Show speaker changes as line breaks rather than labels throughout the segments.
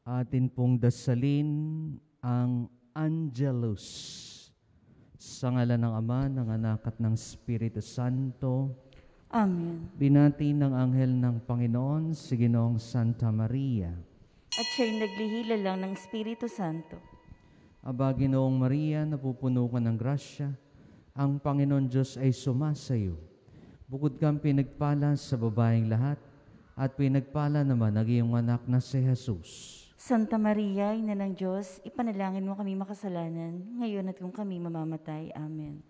Atin pong dasalin ang Angelus. Sa ngalan ng Ama, ng Anak at ng Espiritu Santo.
Amen.
Binati ng anghel ng Panginoon si Ginoong Santa Maria.
At siya'y naglihila lang ng Espiritu Santo.
Aba, Ginoong Maria, napupuno ka ng grasya, ang Panginoon Diyos ay sumasayo. Bukod kang pinagpala sa babaeng lahat, at pinagpala naman ang iyong anak na si Jesus.
Santa Maria, Ina ng Diyos, ipanalangin mo kami makasalanan, ngayon at kung kami mamamatay. Amen.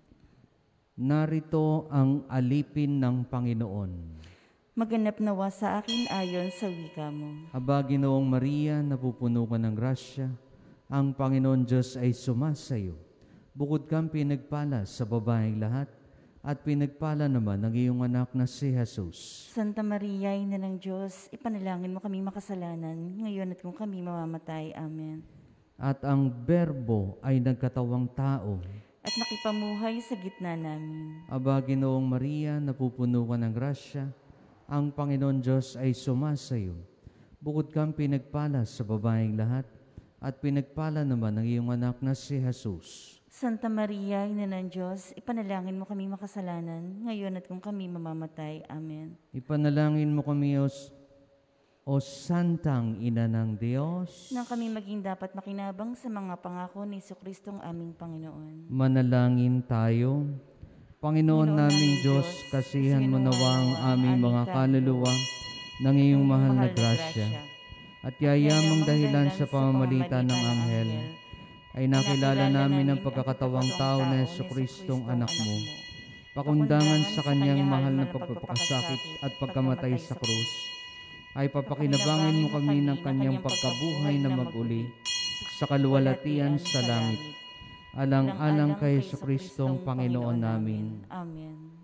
Narito ang alipin ng Panginoon.
Maganap nawa sa akin ayon sa wika mo.
Aba, Ginoong Maria, napupuno ka ng grasya, ang Panginoon Diyos ay sumasayo. Bukod kang pinagpala sa babaeng lahat, at pinagpala naman ang iyong anak na si Jesus.
Santa Maria, Ina ng Diyos, ipanalangin mo kami makasalanan, ngayon at kung kami mamamatay. Amen.
At ang Berbo ay nagkatawang tao.
At nakipamuhay sa gitna namin.
Aba, Ginoong Maria, napupuno ka ng grasya, ang Panginoon Diyos ay sumasayo. Bukod kang pinagpala sa babaeng lahat, at pinagpala naman ang iyong anak na si Jesus.
Santa Maria, Ina ng Diyos, ipanalangin mo kami makasalanan, ngayon at kung kami mamamatay. Amen.
Ipanalangin mo kami, O Santang Ina ng Diyos,
Nang kami maging dapat makinabang sa mga pangako ni Jesucristong aming Panginoon.
manalangin tayo. Panginoon naming Diyos, kasihan mo nawa ang aming mga kaluluwa ng iyong mahal na grasya. At yayamang dahilan sa pamamagitan ng anghel, ay nakilala namin ang pagkakatawang tao na Jesucristong anak mo. Pakundangan sa kanyang mahal na pagpapakasakit at pagkamatay sa krus, ay papakinabangin mo kami ng kanyang pagkabuhay na mag-uli sa kaluwalhatian sa langit. Alang-alang kay Jesucristong Panginoon namin.
Amen.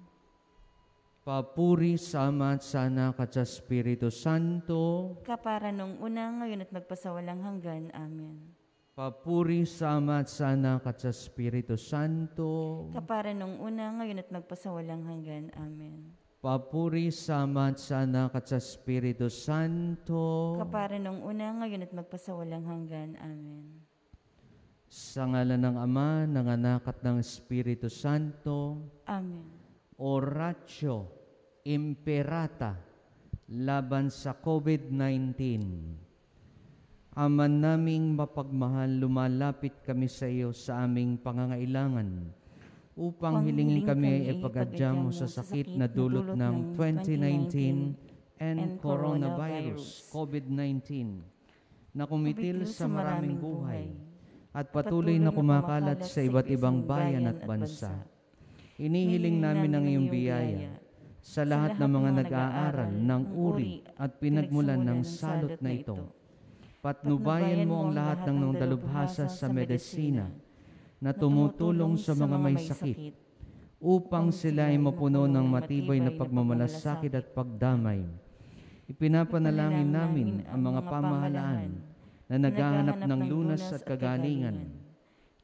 Papuri sa Ama at sa Anak at sa Espiritu Santo.
Kapara nung una, ngayon at magpasawalang hanggan. Amen.
Papuri sa Ama at sa Anak at sa Espiritu Santo.
Kapara nung una, ngayon at magpasawalang hanggan. Amen.
Papuri sa Ama at sa Anak at sa Espiritu Santo.
Kapara nung una, ngayon at magpasawalang hanggan. Amen.
Sa ngalan ng Ama, ng Anak at ng Espiritu Santo.
Amen.
Oratio Imperata laban sa COVID-19. Ama naming mapagmahal, lumalapit kami sa iyo sa aming pangangailangan upang hilingin kami ay ipag-adya mo sa sakit na dulot ng 2019 and coronavirus, COVID-19, na kumitil sa maraming buhay at patuloy na kumakalat sa iba't ibang bayan at bansa. Inihiling namin ang iyong biyaya sa lahat ng mga nag-aaral ng uri at pinagmulan ng salot na ito. Patnubayan mo ang lahat ng dalubhasa sa medisina na tumutulong sa mga may sakit upang sila ay mapuno ng matibay na pagmamalasakit at pagdamay. Ipinapanalangin namin ang mga pamahalaan na naghahanap ng lunas at kagalingan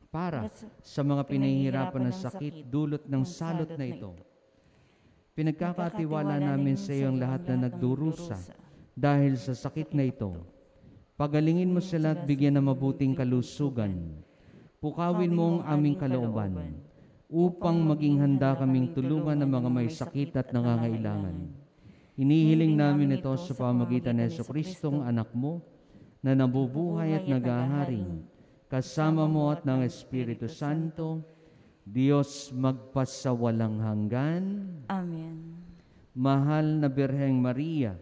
para sa mga pinahihirapan ng sakit dulot ng salot na ito. Pinagkakatiwala namin sa iyo ang lahat na nagdurusa dahil sa sakit na ito. Pagalingin mo sila at bigyan ng mabuting kalusugan. Pukawin mo ang aming kalooban upang maging handa kaming tulungan ng mga may sakit at nangangailangan. Hinihiling namin ito sa pamamagitan ng Jesucristong anak mo na nabubuhay at naghaharing kasama mo at ng Espiritu Santo, Diyos magpasawalang hanggan.
Amen.
Mahal na Birheng Maria,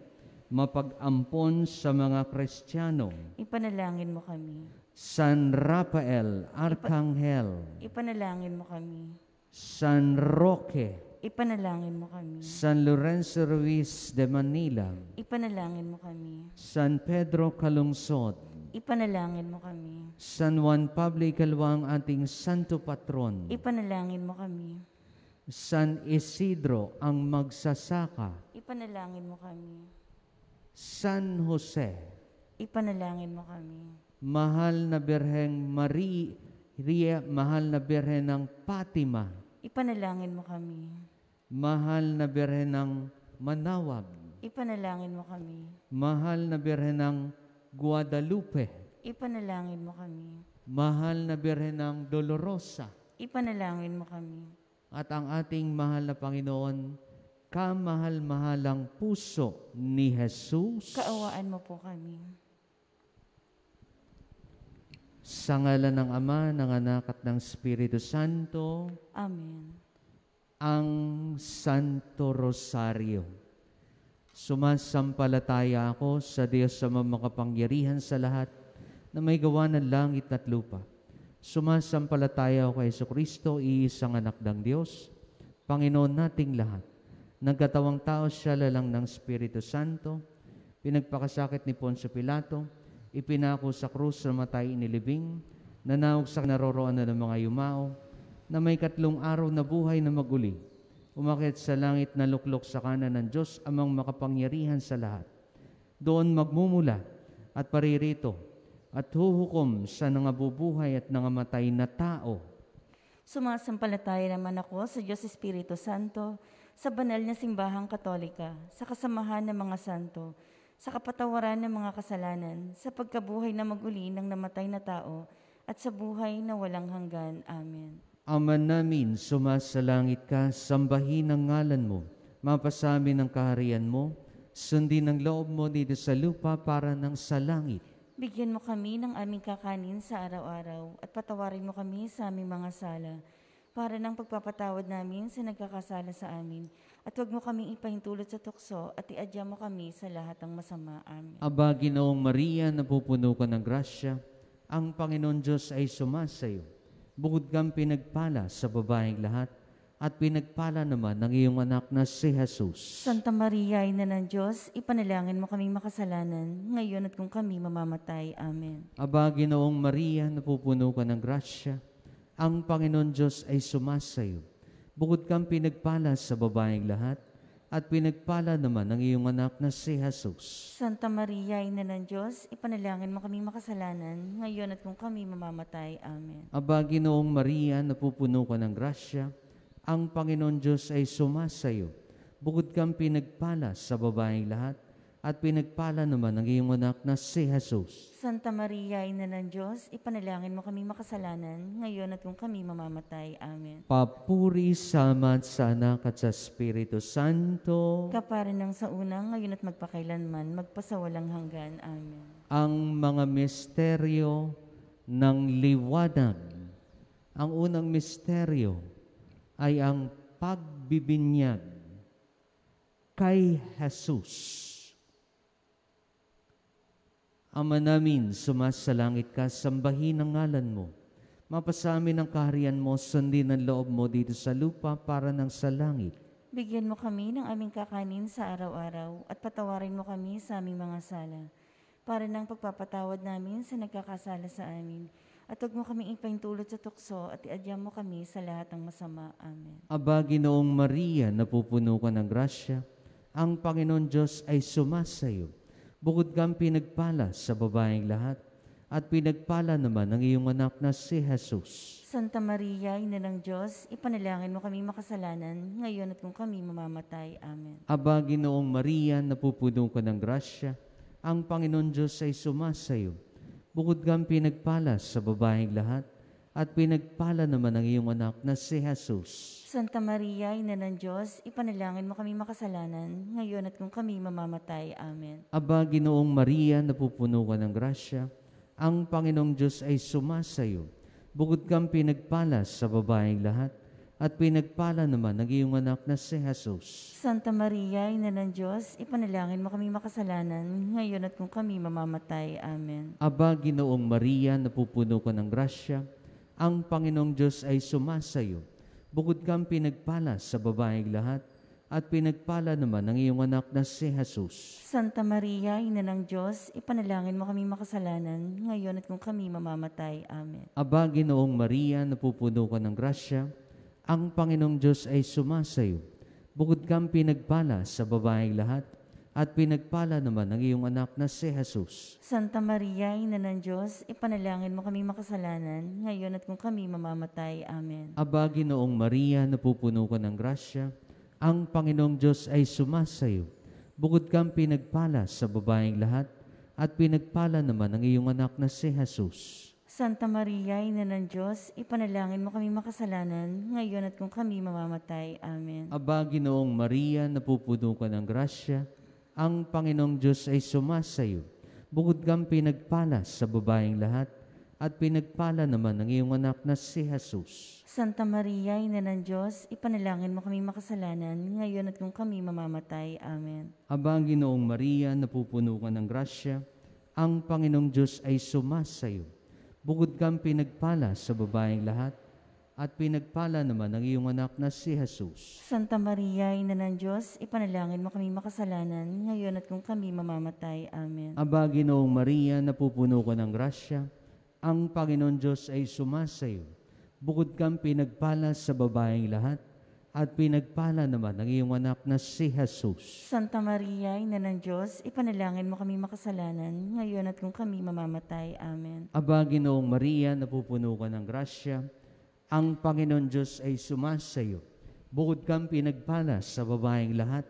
mapag-ampon sa mga Kristiyano.
Ipanalangin mo kami.
San Rafael, Arkanghel.
Ipanalangin mo kami.
San Roque.
Ipanalangin mo kami.
San Lorenzo Ruiz de Manila.
Ipanalangin mo kami.
San Pedro Calungsod.
Ipanalangin mo kami.
San Juan Pablo Ikalwa, ang ating santo patron.
Ipanalangin mo kami.
San Isidro, ang magsasaka.
Ipanalangin mo kami.
San Jose.
Ipanalangin mo kami.
Mahal na Birheng Maria, mahal na Birhen ng Fatima.
Ipanalangin mo kami.
Mahal na Birhen ng Manawag.
Ipanalangin mo kami.
Mahal na Birhen ng Guadalupe,
Ipanalangin mo kami.
mahal na Birhenang Dolorosa,
Ipanalangin mo kami.
at ang ating mahal na Panginoon, kamahal-mahalang puso ni Jesus.
Kaawaan mo po kami.
Sa ngalan ng Ama, ng Anak at ng Espiritu Santo,
Amen.
ang Santo Rosario. Sumasampalataya ako sa Diyos sa makapangyarihan sa lahat na may gawa ng langit at lupa. Sumasampalataya ako kay Jesucristo, iisang anak ng Diyos, Panginoon nating lahat. Nagkatawang tao siya lalang ng Espiritu Santo, pinagpakasakit ni Poncio Pilato, ipinako sa krus na matay inilibing, nanawag sa naroroonan ng mga yumao, na may 3 araw na buhay na maguli, umakyat sa langit na luklok sa kanan ng Diyos, amang makapangyarihan sa lahat. Doon magmumula at paririto at huhukom sa nangabubuhay at nangamatay na tao.
Sumasampalataya naman ako sa Diyos Espiritu Santo, sa banal na simbahang katolika, sa kasamahan ng mga santo, sa kapatawaran ng mga kasalanan, sa pagkabuhay na maguli ng namatay na tao, at sa buhay na walang hanggan. Amen.
Ama namin, sumasalangit ka, sambahin ang ngalan mo, mapasamin ang kaharian mo, sundin ang loob mo dito sa lupa para ng sa langit.
Bigyan mo kami ng aming kakanin sa araw-araw, at patawarin mo kami sa aming mga sala, para ng pagpapatawad namin sa nagkakasala sa amin. At huwag mo kaming ipahintulot sa tukso at iadya mo kami sa lahat ng masama. Amen.
Aba, Ginoong Maria, napupuno ka ng grasya, ang Panginoon Diyos ay sumasayo. Bukod kang pinagpala sa babaeng lahat, at pinagpala naman ng iyong anak na si Jesus.
Santa Maria, Ina ng Diyos, ipanalangin mo kaming makasalanan, ngayon at kung kami mamamatay. Amen.
Aba, Ginoong Maria, napupuno ka ng grasya, ang Panginoon Diyos ay sumasayo. Bukod kang pinagpala sa babaeng lahat, at pinagpala naman ng iyong anak na si Jesus.
Santa Maria, Ina ng Diyos, ipanalangin mo kaming makasalanan, ngayon at kung kami mamamatay. Amen.
Aba, Ginoong Maria, napupuno ka ng grasya, ang Panginoon Diyos ay sumasayo. Bukod kang pinagpala sa babaeng lahat, at pinagpala naman ng iyong anak na si Jesus.
Santa Maria, Ina ng Diyos, ipanalangin mo kaming makasalanan, ngayon at kung kami mamamatay. Amen.
Papuri sa Ama at sa Anak at sa Espiritu Santo.
Kapara ng sa unang, ngayon at magpakailanman, magpasawalang hanggan. Amen.
Ang mga misteryo ng liwanag. Ang unang misteryo ay ang pagbibinyag kay Jesus. Ama namin, sumasalangit ka, sambahin ang ngalan mo. Mapasamin ang kaharian mo, sundin ang loob mo dito sa lupa para ng sa langit.
Bigyan mo kami ng aming kakanin sa araw-araw at patawarin mo kami sa aming mga sala, para ng pagpapatawad namin sa nagkakasala sa amin. At huwag mo kaming ipahintulot sa tukso at iadya mo kami sa lahat ng masama. Amen.
Aba, Ginoong Maria, napupuno ka ng grasya, ang Panginoon Diyos ay sumasayo. Bukod kang pinagpala sa babaeng lahat, at pinagpala naman ng iyong anak na si Jesus.
Santa Maria, Ina ng Diyos, ipanalangin mo kami makasalanan, ngayon at kung kami mamamatay. Amen.
Aba, Ginoong Maria, napupuno ka ng grasya, ang Panginoon Diyos ay sumasayo. Bukod kang pinagpala sa babaeng lahat, at pinagpala naman ng iyong anak na si Jesus.
Santa Maria, Ina ng Diyos, ipanalangin mo kami makasalanan, ngayon at kung kami mamamatay. Amen.
Aba, Ginoong Maria, napupuno ka ng grasya, ang Panginoong Diyos ay sumasayo. Bukod kang pinagpala sa babaeng lahat, at pinagpala naman ng iyong anak na si Jesus.
Santa Maria, Ina ng Diyos, ipanalangin mo kami makasalanan, ngayon at kung kami mamamatay. Amen.
Aba, Ginoong Maria, napupuno ka ng grasya, ang Panginoong Diyos ay sumasayo. Bukod kang pinagpala sa babaeng lahat, at pinagpala naman ng iyong anak na si Jesus.
Santa Maria, Ina ng Diyos, ipanalangin mo kami makasalanan, ngayon at kung kami mamamatay. Amen.
Aba, Ginoong Maria, napupuno ka ng grasya, ang Panginoong Diyos ay sumasayo. Bukod kang pinagpala sa babaeng lahat, at pinagpala naman ng iyong anak na si Jesus.
Santa Maria, Ina ng Diyos, ipanalangin mo kami makasalanan, ngayon at kung kami mamamatay. Amen.
Aba, Ginoong Maria, napupuno ka ng grasya, ang Panginoong Diyos ay sumasayo. Bukod kang pinagpala sa babaeng lahat, at pinagpala naman ang iyong anak na si Jesus.
Santa Maria, Ina ng Diyos, ipanalangin mo kami makasalanan, ngayon at kung kami mamamatay. Amen.
Aba, Ginoong Maria, napupuno ka ng grasya, ang Panginoong Diyos ay sumasayo. Bukod kang pinagpala sa babaeng lahat, at pinagpala naman ang iyong anak na si Jesus.
Santa Maria, Ina ng Diyos, ipanalangin mo kami makasalanan, ngayon at kung kami mamamatay. Amen.
Aba, Ginoong Maria, napupuno ka ng grasya, ang Panginoong Diyos ay sumasayo. Bukod kang pinagpala sa babaeng lahat, at pinagpala naman ang iyong anak na si Jesus.
Santa Maria, Ina ng Diyos, ipanalangin mo kami makasalanan, ngayon at kung kami mamamatay. Amen.
Aba, Ginoong Maria, napupuno ka ng grasya, ang Panginoon Diyos ay sumasayo. Bukod kang pinagpala sa babaeng lahat, at pinagpala naman ang iyong anak na si Jesus.
Santa Maria, Ina ng Diyos, ipanalangin mo kami makasalanan, ngayon at kung kami mamamatay. Amen.
Aba, Ginoong Maria, napupuno ka ng grasya, ang Panginoon Diyos ay sumasayo. Bukod kang pinagpala sa babaeng lahat,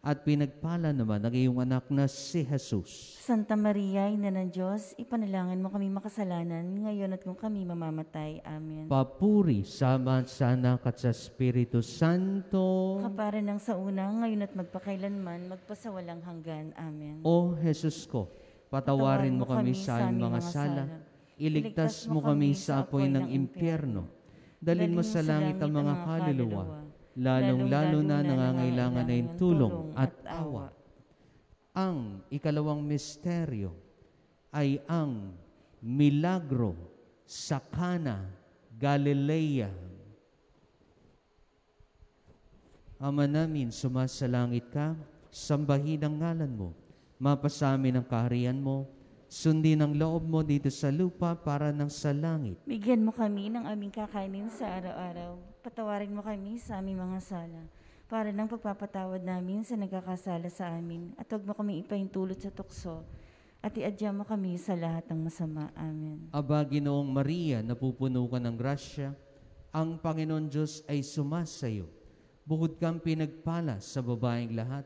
at pinagpala naman ang iyong anak na si Jesus.
Santa Maria, Ina ng Diyos, ipanalangin mo kami makasalanan, ngayon at kung kami mamamatay. Amen.
Papuri sa Ama, sa Anak at sa Espiritu Santo.
Kapara ng sa una, ngayon at magpakailanman, magpasawalang hanggan. Amen.
O Jesus ko, patawarin mo kami sa aming mga sala, iligtas mo kami sa apoy ng impyerno, dalhin mo sa langit ang mga kaluluwa, lalong-lalo na nangangailangan na yung tulong at awa. Ang ikalawang misteryo ay ang milagro sa Cana, Galilea. Ama namin, sumasalangit ka, sambahin ang ngalan mo, mapasamin ang kaharian mo, sundin ang loob mo dito sa lupa para ng sa langit.
Bigyan mo kami ng aming kakainin sa araw-araw. Patawarin mo kami sa aming mga sala, para ng pagpapatawad namin sa nagkakasala sa amin. At huwag mo kami ipahintulot sa tukso, at iadya mo kami sa lahat ng masama. Amen.
Aba, Ginoong Maria, napupuno ka ng grasya, ang Panginoon Diyos ay sumasayo. Bukod kang pinagpala sa babaeng lahat,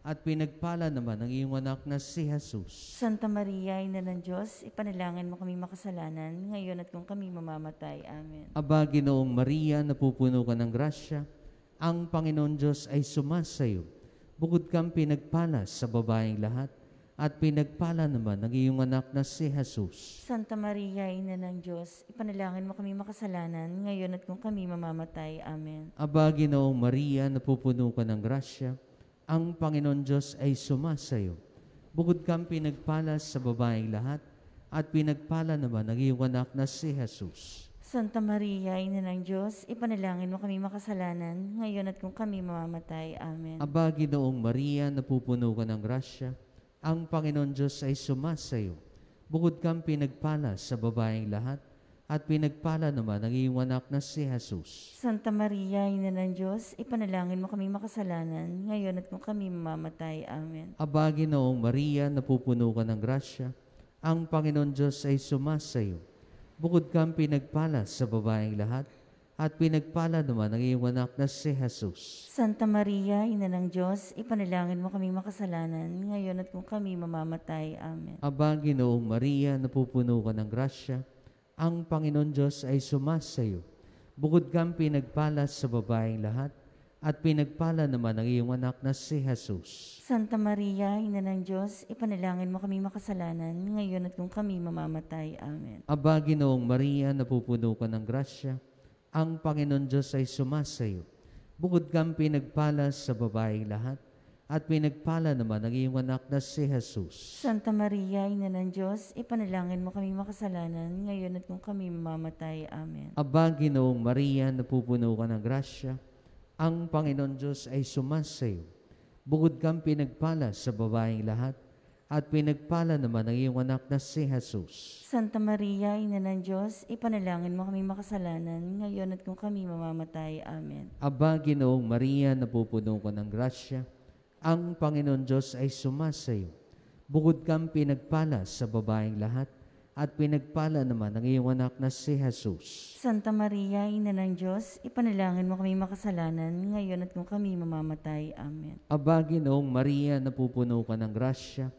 at pinagpala naman ang iyong anak na si Jesus.
Santa Maria, Ina ng Diyos, ipanalangin mo kami makasalanan, ngayon at kung kami mamamatay. Amen.
Aba, Ginoong Maria, napupuno ka ng grasya, ang Panginoon Diyos ay sumasayo. Bukod kang pinagpala sa babaeng lahat, at pinagpala naman ang iyong anak na si Jesus.
Santa Maria, Ina ng Diyos, ipanalangin mo kami makasalanan, ngayon at kung kami mamamatay. Amen.
Aba, Ginoong Maria, napupuno ka ng grasya, ang Panginoon Diyos ay sumasayo. Bukod kang pinagpala sa babaeng lahat, at pinagpala naman ang iyong anak na si Jesus.
Santa Maria, Ina ng Diyos, ipanalangin mo kami makasalanan, ngayon at kung kami mamamatay. Amen.
Aba, Ginoong Maria, napupuno ka ng grasya, ang Panginoon Diyos ay sumasayo. Bukod kang pinagpala sa babaeng lahat, at pinagpala naman ang iyong anak na si Jesus.
Santa Maria, Ina ng Diyos, ipanalangin mo kami makasalanan, ngayon at kung kami mamamatay. Amen.
Aba, Ginoong Maria, napupuno ka ng grasya, ang Panginoon Diyos ay sumasayo. Bukod kang pinagpala sa babaeng lahat, at pinagpala naman ang iyong anak na si Jesus.
Santa Maria, Ina ng Diyos, ipanalangin mo kami makasalanan, ngayon at kung kami mamamatay. Amen.
Aba, Ginoong Maria, napupuno ka ng grasya, ang Panginoon Diyos ay sumasayo. Bukod kang pinagpala sa babaeng lahat, at pinagpala naman ang iyong anak na si Jesus.
Santa Maria, Ina ng Diyos, ipanalangin mo kami makasalanan, ngayon at kung kami mamamatay. Amen.
Aba, Ginoong Maria, napupuno ka ng grasya, ang Panginoon Diyos ay sumasayo. Bukod kang pinagpala sa babaeng lahat, at pinagpala naman ang iyong anak na si Jesus.
Santa Maria, Ina ng Diyos, ipanalangin mo kami makasalanan, ngayon at kung kami mamamatay. Amen.
Aba, Ginoong Maria, napupuno ka ng grasya, ang Panginoon Diyos ay sumasayo. Bukod kang pinagpala sa babaeng lahat, at pinagpala naman ang iyong anak na si Jesus.
Santa Maria, Ina ng Diyos, ipanalangin mo kami makasalanan, ngayon at kung kami mamamatay. Amen.
Aba, Ginoong Maria, napupuno ka ng grasya, ang Panginoon Diyos ay sumasayo. Bukod kang pinagpala sa babaeng lahat, at pinagpala naman ang iyong anak na si Jesus.
Santa Maria, Ina ng Diyos, ipanalangin mo kami makasalanan, ngayon at kung kami mamamatay. Amen.
Aba, Ginoong Maria, napupuno ka ng grasya,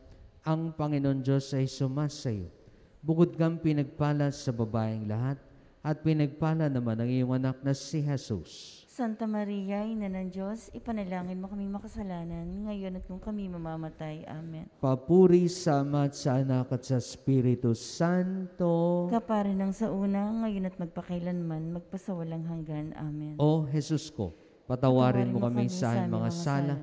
Ang Panginoon Diyos ay sumasayo. Bukod kang pinagpala sa babaeng lahat, at pinagpala naman ang iyong anak na si Jesus.
Santa Maria, Ina ng Diyos, ipanalangin mo kami makasalanan, ngayon at kung kami mamamatay. Amen.
Papuri sa Ama at sa Anak at sa Espiritu Santo.
Kapare ng sa una, ngayon at magpakailanman, magpasawalang hanggan. Amen.
O Jesus ko, patawarin mo kami sa aming mga sala.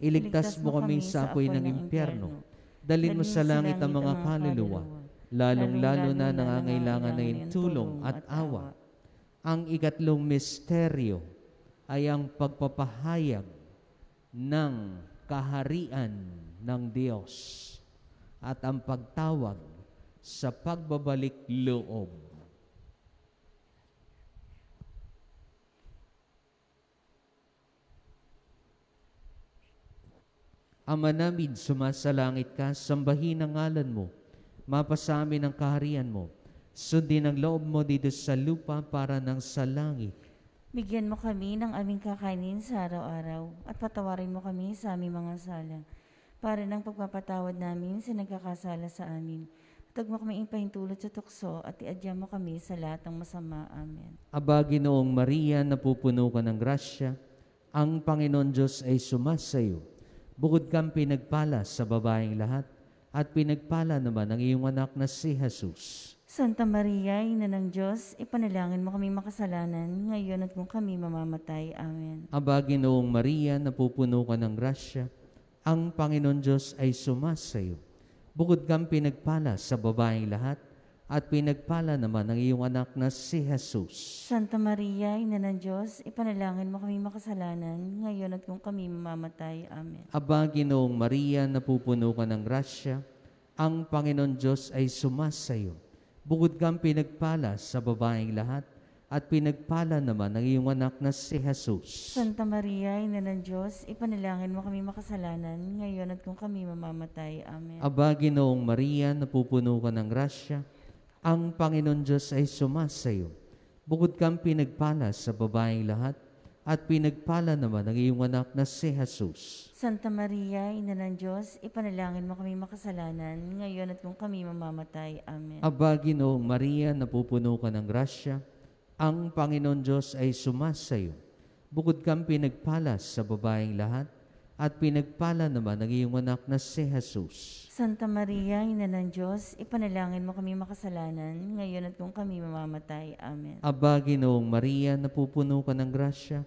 Iligtas mo kami sa apoy ng impyerno. Dalhin mo sa langit ang mga kaluluwa, lalong-lalo na nangangailangan na yung tulong at awa. Ang ikatlong misteryo ay ang pagpapahayag ng kaharian ng Diyos at ang pagtawag sa pagbabalik loob. Ama namin, sumasalangit ka, sambahin ang ngalan mo, mapasa amin ang kaharian mo, sundin ang loob mo dito sa lupa para nang sa langit.
Bigyan mo kami ng aming kakainin sa araw-araw at patawarin mo kami sa aming mga sala, para ng pagpapatawad namin sa nagkakasala sa amin. At huwag mo kami ipahintulot sa tukso at iadya mo kami sa lahat ng masama. Amen.
Aba, Ginoong Maria, napupuno ka ng grasya, ang Panginoon Diyos ay sumasayo. Bukod kang pinagpala sa babaeng lahat, at pinagpala naman ang iyong anak na si Jesus.
Santa Maria, Ina ng Diyos, ipanalangin mo kami makasalanan, ngayon at kung kami mamamatay. Amen.
Aba, Ginoong Maria, napupuno ka ng grasya, ang Panginoon Diyos ay sumasayo. Bukod kang pinagpala sa babaeng lahat, at pinagpala naman ang iyong anak na si Jesus.
Santa Maria, Ina ng Diyos, ipanalangin mo kami makasalanan, ngayon at kung kami mamamatay. Amen.
Aba, Ginoong Maria, napupuno ka ng grasya, ang Panginoon Diyos ay sumasayo. Bukod kang pinagpala sa babaeng lahat, at pinagpala naman ang iyong anak na si Jesus.
Santa Maria, Ina ng Diyos, ipanalangin mo kami makasalanan, ngayon at kung kami mamamatay. Amen.
Aba, Ginoong Maria, napupuno ka ng grasya, ang Panginoon Diyos ay sumasayo. Bukod kang pinagpala sa babaeng lahat, at pinagpala naman ang iyong anak na si Jesus.
Santa Maria, Ina ng Diyos, ipanalangin mo kami makasalanan, ngayon at kung kami mamamatay. Amen.
Aba, Ginoong Maria, napupuno ka ng grasya, ang Panginoon Diyos ay sumasayo. Bukod kang pinagpala sa babaeng lahat, at pinagpala naman ang iyong anak na si Jesus.
Santa Maria, Ina ng Diyos, ipanalangin mo kami makasalanan, ngayon at kung kami mamamatay. Amen.
Aba, Ginoong Maria, napupuno ka ng grasya,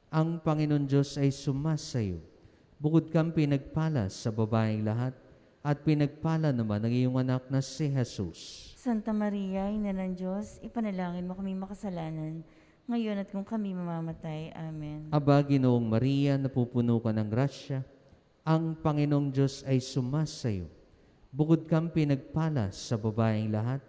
ang Panginoon Diyos ay sumasayo. Bukod kang pinagpala sa babaeng lahat, at pinagpala naman ang iyong anak na si Jesus.
Santa Maria, Ina ng Diyos, ipanalangin mo kami makasalanan, ngayon at kung kami mamamatay. Amen.
Aba, Ginoong Maria, napupuno ka ng grasya, ang Panginoong Diyos ay sumasayo. Bukod kang pinagpala sa babaeng lahat,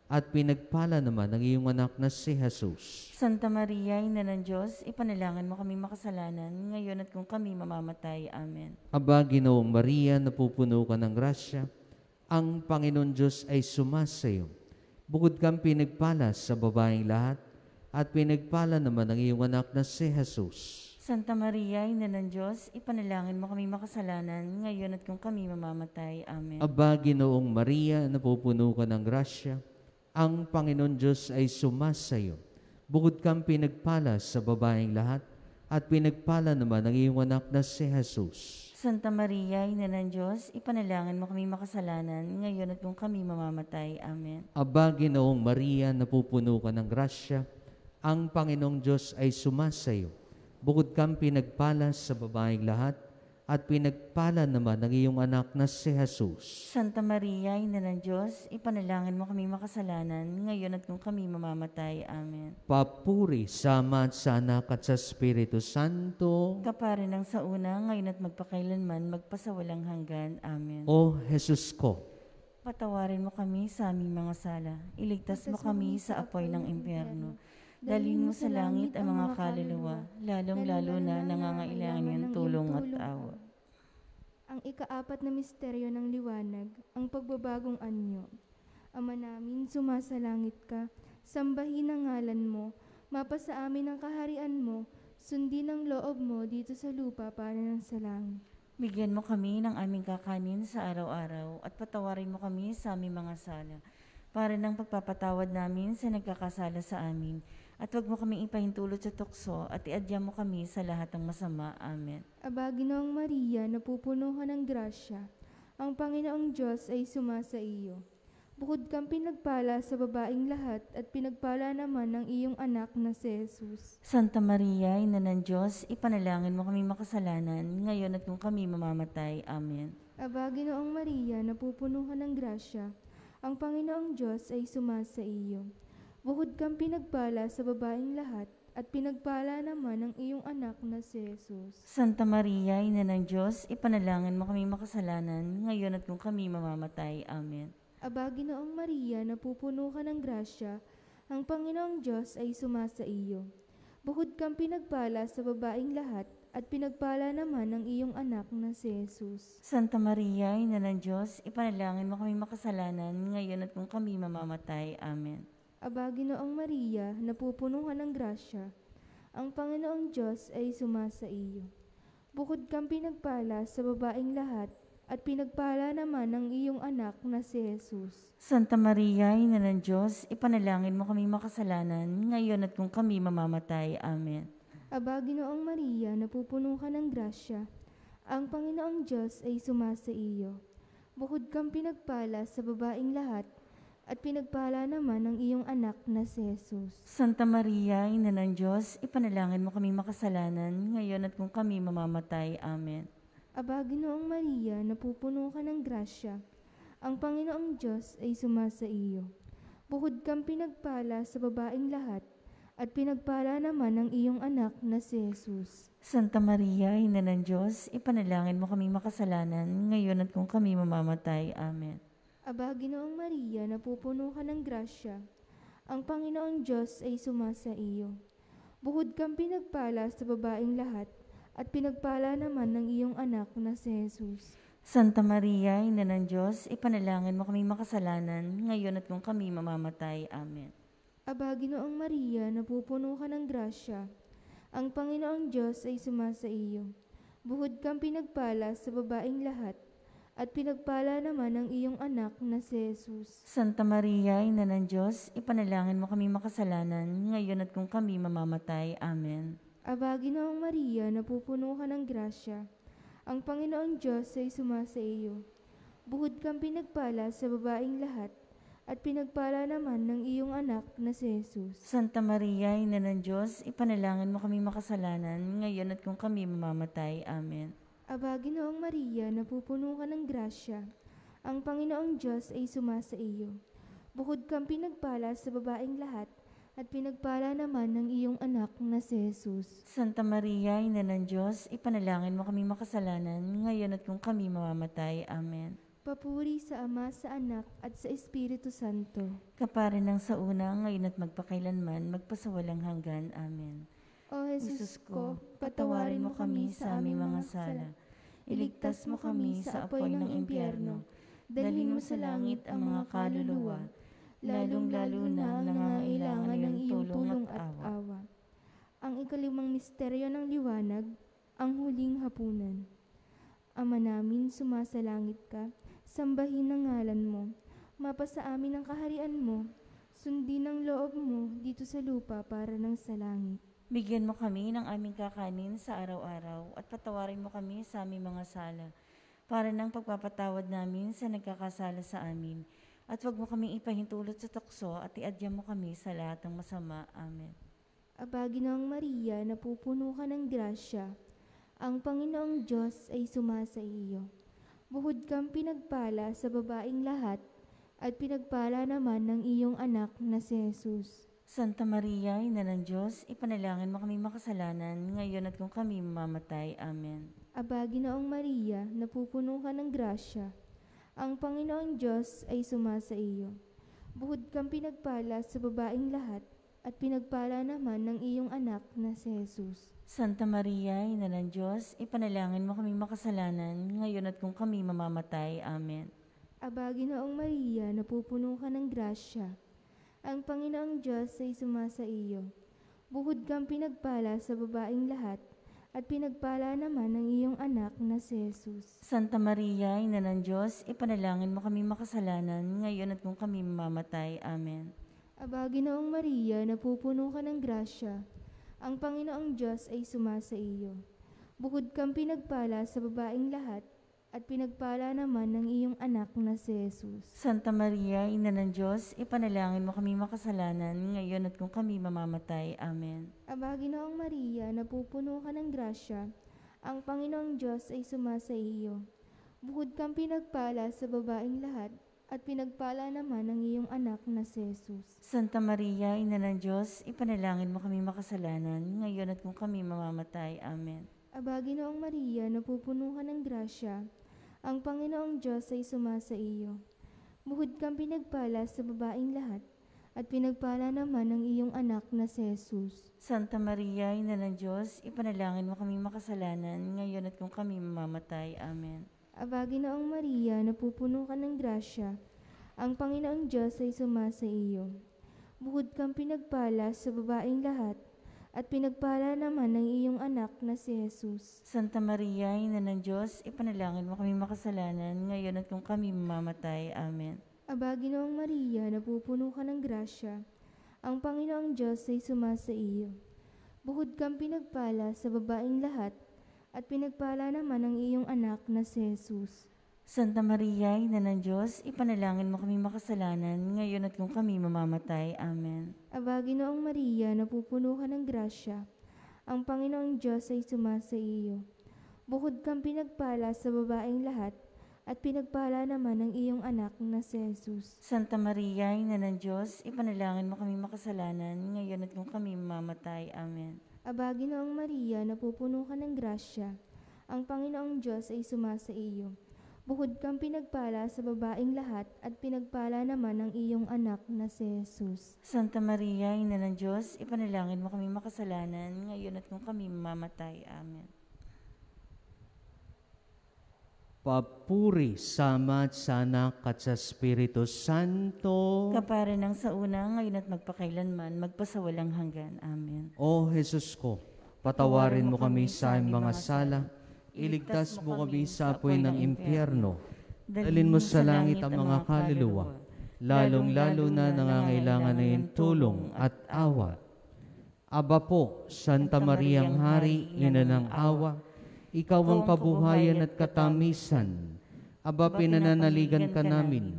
at pinagpala naman ang iyong anak na si Jesus.
Santa Maria, Ina ng Diyos, ipanalangin mo kami makasalanan, ngayon at kung kami mamamatay. Amen.
Aba, Ginoong Maria, napupuno ka ng grasya, ang Panginoon Diyos ay sumasayo. Bukod kang pinagpala sa babaeng lahat, at pinagpala naman ang iyong anak na si Jesus.
Santa Maria, Ina ng Diyos, ipanalangin mo kami makasalanan, ngayon at kung kami mamamatay. Amen.
Aba, Ginoong Maria, napupuno ka ng grasya, ang Panginoon Diyos ay sumasayo. Bukod kang pinagpala sa babaeng lahat, at pinagpala naman ang iyong anak na si Jesus.
Santa Maria, Ina ng Diyos, ipanalangin mo kami makasalanan, ngayon at kung kami mamamatay. Amen.
Aba, Ginoong Maria, napupuno ka ng grasya, ang Panginoong Diyos ay sumasayo. Bukod kang pinagpala sa babaeng lahat, at pinagpala naman ang iyong anak na si Jesus.
Santa Maria, Ina ng Diyos, ipanalangin mo kami makasalanan, ngayon at kung kami mamamatay. Amen.
Papuri sa Ama at sa Anak at sa Espiritu Santo.
Kapare ng sa una, ngayon at magpakailanman, magpasawalang hanggan. Amen.
O Jesus ko,
Patawarin mo kami sa aming mga sala. Iligtas mo kami sa apoy ng impyerno. Dalhin mo sa langit ang mga kaluluwa, lalong-lalo na nangangailangan ng tulong at awa.
Ang ikaapat na misteryo ng liwanag, ang pagbabagong anyo. Ama namin, sumasalangit ka, sambahin ang ngalan mo, mapasa amin ang kaharian mo, sundin ang loob mo dito sa lupa para ng sa langit.
Bigyan mo kami ng aming kakanin sa araw-araw at patawarin mo kami sa aming mga sala, para ng pagpapatawad namin sa nagkakasala sa amin. At huwag mo kaming ipahintulot sa tukso at iadya mo kami sa lahat ng masama. Amen.
Aba, Ginoong Maria, napupuno ka ng grasya, ang Panginoong Diyos ay sumasa iyo. Bukod kang pinagpala sa babaeng lahat at pinagpala naman ng iyong anak na si Jesus.
Santa Maria, Ina ng Diyos, ipanalangin mo kami makasalanan, ngayon at kung kami mamamatay. Amen.
Aba, Ginoong Maria, napupuno ka ng grasya, ang Panginoong Diyos ay sumasa iyo. Bukod kang pinagpala sa babaeng lahat at pinagpala naman ng iyong anak na si Jesus.
Santa Maria, Ina ng Diyos, ipanalangin mo kami makasalanan, ngayon at kung kami mamamatay. Amen.
Aba, Ginoong Maria, napupuno ka ng grasya, ang Panginoong Diyos ay sumasa iyo. Bukod kang pinagpala sa babaeng lahat, at pinagpala naman ng iyong anak na si Jesus.
Santa Maria, Ina ng Diyos, ipanalangin mo kami makasalanan, ngayon at kung kami mamamatay. Amen.
Aba, Ginoong Maria, napupuno ka ng grasya, ang Panginoong Diyos ay sumasa iyo. Bukod kang pinagpala sa babaeng lahat, at pinagpala naman ng iyong anak na si Jesus.
Santa Maria, Ina ng Diyos, ipanalangin mo kami makasalanan, ngayon at kung kami mamamatay. Amen.
Aba, Ginoong Maria, napupuno ka ng grasya, ang Panginoong Diyos ay sumasa iyo. Bukod kang pinagpala sa babaeng lahat, at pinagpala naman ng iyong anak na si Jesus.
Santa Maria, Ina ng Diyos, ipanalangin mo kami makasalanan, ngayon at kung kami mamamatay. Amen.
Aba, Ginoong Maria, napupuno ka ng grasya, ang Panginoong Diyos ay sumasa iyo. Bukod kang pinagpala sa babaeng lahat, at pinagpala naman ng iyong anak na si Jesus.
Santa Maria, Ina ng Diyos, ipanalangin mo kami makasalanan, ngayon at kung kami mamamatay. Amen.
Aba, Ginoong Maria, napupuno ka ng grasya, ang Panginoong Diyos ay sumasa iyo. Bukod kang pinagpala sa babaeng lahat, at pinagpala naman ng iyong anak na si Jesus.
Santa Maria, Ina ng Diyos, ipanalangin mo kami makasalanan, ngayon at kung kami mamamatay. Amen.
Aba, Ginoong Maria, napupuno ka ng grasya, ang Panginoong Diyos ay sumasa iyo. Bukod kang pinagpala sa babaeng lahat, at pinagpala naman ng iyong anak na si Jesus.
Santa Maria, Ina ng Diyos, ipanalangin mo kami makasalanan, ngayon at kung kami mamamatay. Amen.
Aba, Ginoong Maria, napupuno ka ng grasya, ang Panginoong Diyos ay sumasa iyo. Bukod kang pinagpala sa babaeng lahat, at pinagpala naman ng iyong anak na si Jesus.
Santa Maria, Ina ng Diyos, ipanalangin mo kami makasalanan, ngayon at kung kami mamamatay. Amen.
Aba, Ginoong Maria, napupuno ka ng grasya, ang Panginoong Diyos ay sumasa iyo. Bukod kang pinagpala sa babaeng lahat, at pinagpala naman ng iyong anak na si Jesus.
Santa Maria, Ina ng Diyos, ipanalangin mo kami makasalanan, ngayon at kung kami mamamatay. Amen.
Papuri sa Ama, sa Anak, at sa Espiritu Santo.
Kapare ng sa una, ngayon at magpakailanman, magpasawalang hanggan. Amen.
O Jesus ko, patawarin mo kami sa aming mga sala. Iligtas mo kami sa apoy ng impyerno. Dalhin mo sa langit ang mga kaluluwa, lalong-lalo na ang nangangailangan ng iyong tulong at awa. Ang ikalimang misteryo ng liwanag, ang huling hapunan. Ama namin, sumasalangit ka, sambahin ang ngalan mo, mapasa amin ang kaharian mo, sundin ang loob mo dito sa lupa para ng sa langit.
Bigyan mo kami ng aming kakanin sa araw-araw at patawarin mo kami sa aming mga sala, para ng pagpapatawad namin sa nagkakasala sa amin. At huwag mo kaming ipahintulot sa tukso at iadya mo kami sa lahat ng masama. Amen.
Aba, Ginoong Maria, napupuno ka ng grasya, ang Panginoong Diyos ay sumasa iyo. Bukod kang pinagpala sa babaeng lahat, at pinagpala naman ng iyong anak na si Jesus.
Santa Maria, Ina ng Diyos, ipanalangin mo kami makasalanan, ngayon at kung kami mamamatay. Amen.
Aba, Ginoong Maria, napupuno ka ng grasya, ang Panginoong Diyos ay sumasa iyo. Bukod kang pinagpala sa babaeng lahat, at pinagpala naman ng iyong anak na si Jesus.
Santa Maria, Ina ng Diyos, ipanalangin mo kami makasalanan, ngayon at kung kami mamamatay. Amen.
Aba, Ginoong Maria, napupuno ka ng grasya, ang Panginoong Diyos ay sumasa iyo. Bukod kang pinagpala sa babaeng lahat, at pinagpala naman ng iyong anak na si Jesus.
Santa Maria, Ina ng Diyos, ipanalangin mo kami makasalanan, ngayon at kung kami mamamatay. Amen.
Aba, Ginoong Maria, napupuno ka ng grasya, ang Panginoong Diyos ay sumasa iyo. Bukod kang pinagpala sa babaeng lahat, at pinagpala naman ng iyong anak na si Jesus.
Santa Maria, Ina ng Diyos, ipanalangin mo kami makasalanan, ngayon at kung kami mamamatay. Amen.
Aba, Ginoong Maria, napupuno ka ng grasya, ang Panginoong Diyos ay sumasa iyo. Bukod kang pinagpala sa babaeng lahat, at pinagpala naman ng iyong anak na si Jesus.
Santa Maria, Ina ng Diyos, ipanalangin mo kami makasalanan, ngayon at kung kami mamamatay. Amen.
Aba, Ginoong Maria, napupuno ka ng grasya, ang Panginoong Diyos ay sumasa iyo. Bukod kang pinagpala sa babaeng lahat, at pinagpala naman ng iyong anak na si Jesus.
Santa Maria, Ina ng Diyos, ipanalangin mo kami makasalanan, ngayon at kung kami mamamatay. Amen.
Aba, Ginoong Maria, napupuno ka ng grasya, ang Panginoong Diyos ay sumasa iyo. Bukod kang pinagpala sa babaeng lahat, at pinagpala naman ng iyong anak na si Jesus.
Santa Maria, Ina ng Diyos, ipanalangin mo kami makasalanan, ngayon at kung kami mamamatay. Amen.
Aba, Ginoong Maria, napupuno ka ng grasya, ang Panginoong Diyos ay sumasa iyo. Bukod kang pinagpala sa babaeng lahat, at pinagpala naman ng iyong anak na si Jesus.
Santa Maria, Ina ng Diyos, ipanalangin mo kami makasalanan, ngayon at kung kami mamamatay. Amen.
Aba, Ginoong Maria, napupuno ka ng grasya, ang Panginoong Diyos ay sumasa iyo. Bukod kang pinagpala sa babaeng lahat, at pinagpala naman ng iyong anak na si Jesus.
Santa Maria, Ina ng Diyos, ipanalangin mo kami makasalanan, ngayon at kung kami mamamatay. Amen.
Aba, Ginoong Maria, napupuno ka ng grasya, ang Panginoong Diyos ay sumasa iyo. Bukod kang pinagpala sa babaeng lahat, at pinagpala naman ng iyong anak na si Jesus.
Santa Maria, Ina ng Diyos, ipanalangin mo kami makasalanan, ngayon at kung kami mamamatay. Amen.
Papuri sa Ama at sa Anak at sa Espiritu Santo.
Kapara ng sa una, ngayon at magpakailanman, magpasawalang hanggan. Amen.
O Jesus ko, patawarin mo kami sa aming mga sala, iligtas mo kami sa apoy ng impyerno, dalhin mo sa langit ang mga kaluluwa, lalong-lalo na nangangailangan na yung tulong at awa. Aba po, Santa Maria ang Hari, Ina ng awa, ikaw ang kabuhayan at katamisan. Aba, pinananaligan ka namin.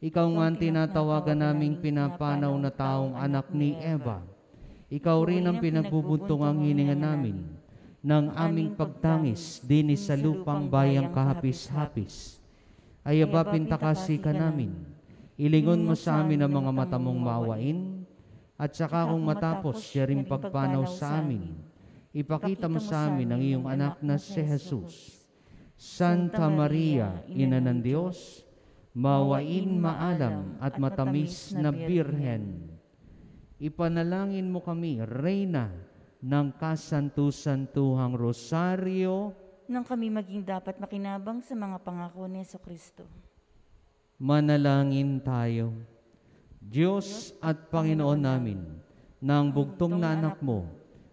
Ikaw nga ang tinatawagan naming pinapanaw na taong anak ni Eva. Ikaw rin ang pinagbubuntungang hininga namin ng aming pagtangis din sa lupang bayang kahapis-hapis. Ay aba, pintakasi ka namin. Ilingon mo sa amin ang mga mata mong maawain, at saka kung matapos siya rin pagpanaw sa amin, ipakita mo sa amin ang iyong anak na si Jesus. Santa Maria, Ina ng Diyos, mawain maalam at matamis na Birhen, ipanalangin mo kami, Reyna ng kasantu-santuhang rosaryo,
Nang kami maging dapat makinabang sa mga pangako ni Jesucristo.
manalangin tayo. Diyos at Panginoon namin, na ang bugtong na anak mo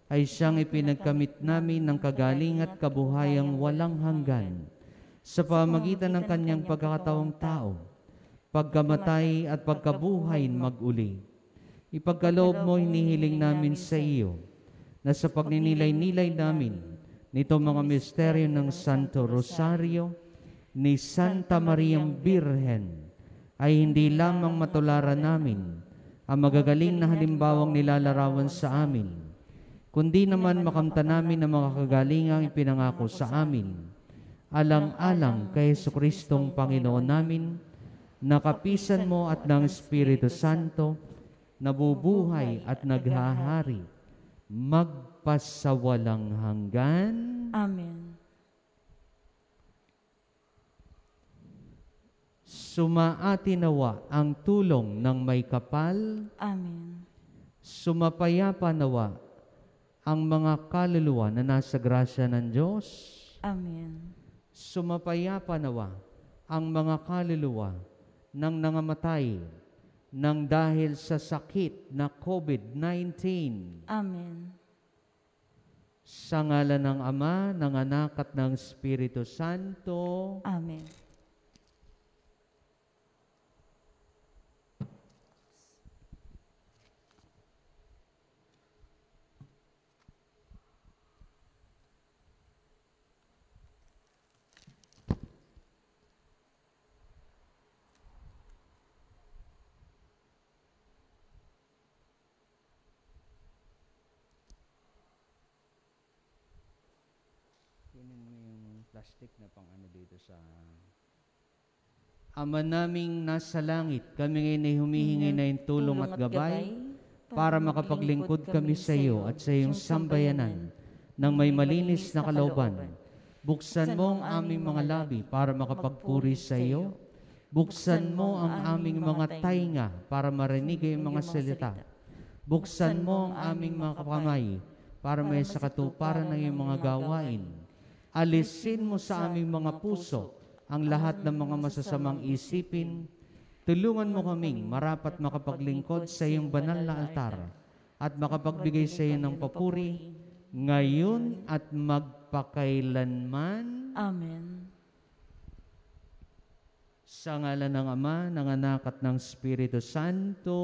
ay siyang ipinagkamit namin ng kagaling at kabuhayang walang hanggan sa pamagitan ng kanyang pagkakataong tao, pagkamatay at pagkabuhay mag-uli. Ipagkaloob mo hinihiling namin sa iyo, na sa pagninilay-nilay namin nito mga misteryo ng Santo Rosario ni Santa Mariang Birhen ay hindi lamang matularan namin ang magagaling na halimbawang nilalarawan sa amin, kundi naman makamta namin ang mga kagalingang ipinangako sa amin, alang-alang kay Jesucristong Panginoon namin, na kapisan mo at ng Espiritu Santo, nabubuhay at naghahari magpasawalang hanggan.
Amen.
Sumaati nawa ang tulong ng may kapal.
Amen.
Sumapayapa nawa ang mga kaluluwa na nasa grasya ng Diyos.
Amen.
Sumapayapa nawa ang mga kaluluwa ng nangamatay nang dahil sa sakit na COVID-19.
Amen.
Sa ngalan ng Ama, ng Anak at ng Espiritu Santo.
Amen.
Kunin mo yung plastic na pang ano dito sa... Ama naming nasa langit, kami ngayon ay humihingi na yung tulong at gabay para makapaglingkod kami sa iyo at sa iyong sambayanan ng may malinis na kalooban. Buksan mo ang aming mga labi para makapagpuri sa iyo. Buksan mo ang aming mga tainga para marinig ang mga salita. Buksan mo ang aming mga kamay para may sa katuparan ng iyong mga gawain. Alisin mo sa aming mga puso ang lahat ng mga masasamang isipin. Tulungan mo kaming marapat makapaglingkod sa iyong banal na altar at makapagbigay sa iyo ng papuri ngayon at magpakailanman.
Amen.
Sa ngalan ng Ama, ng Anak at ng Espiritu Santo.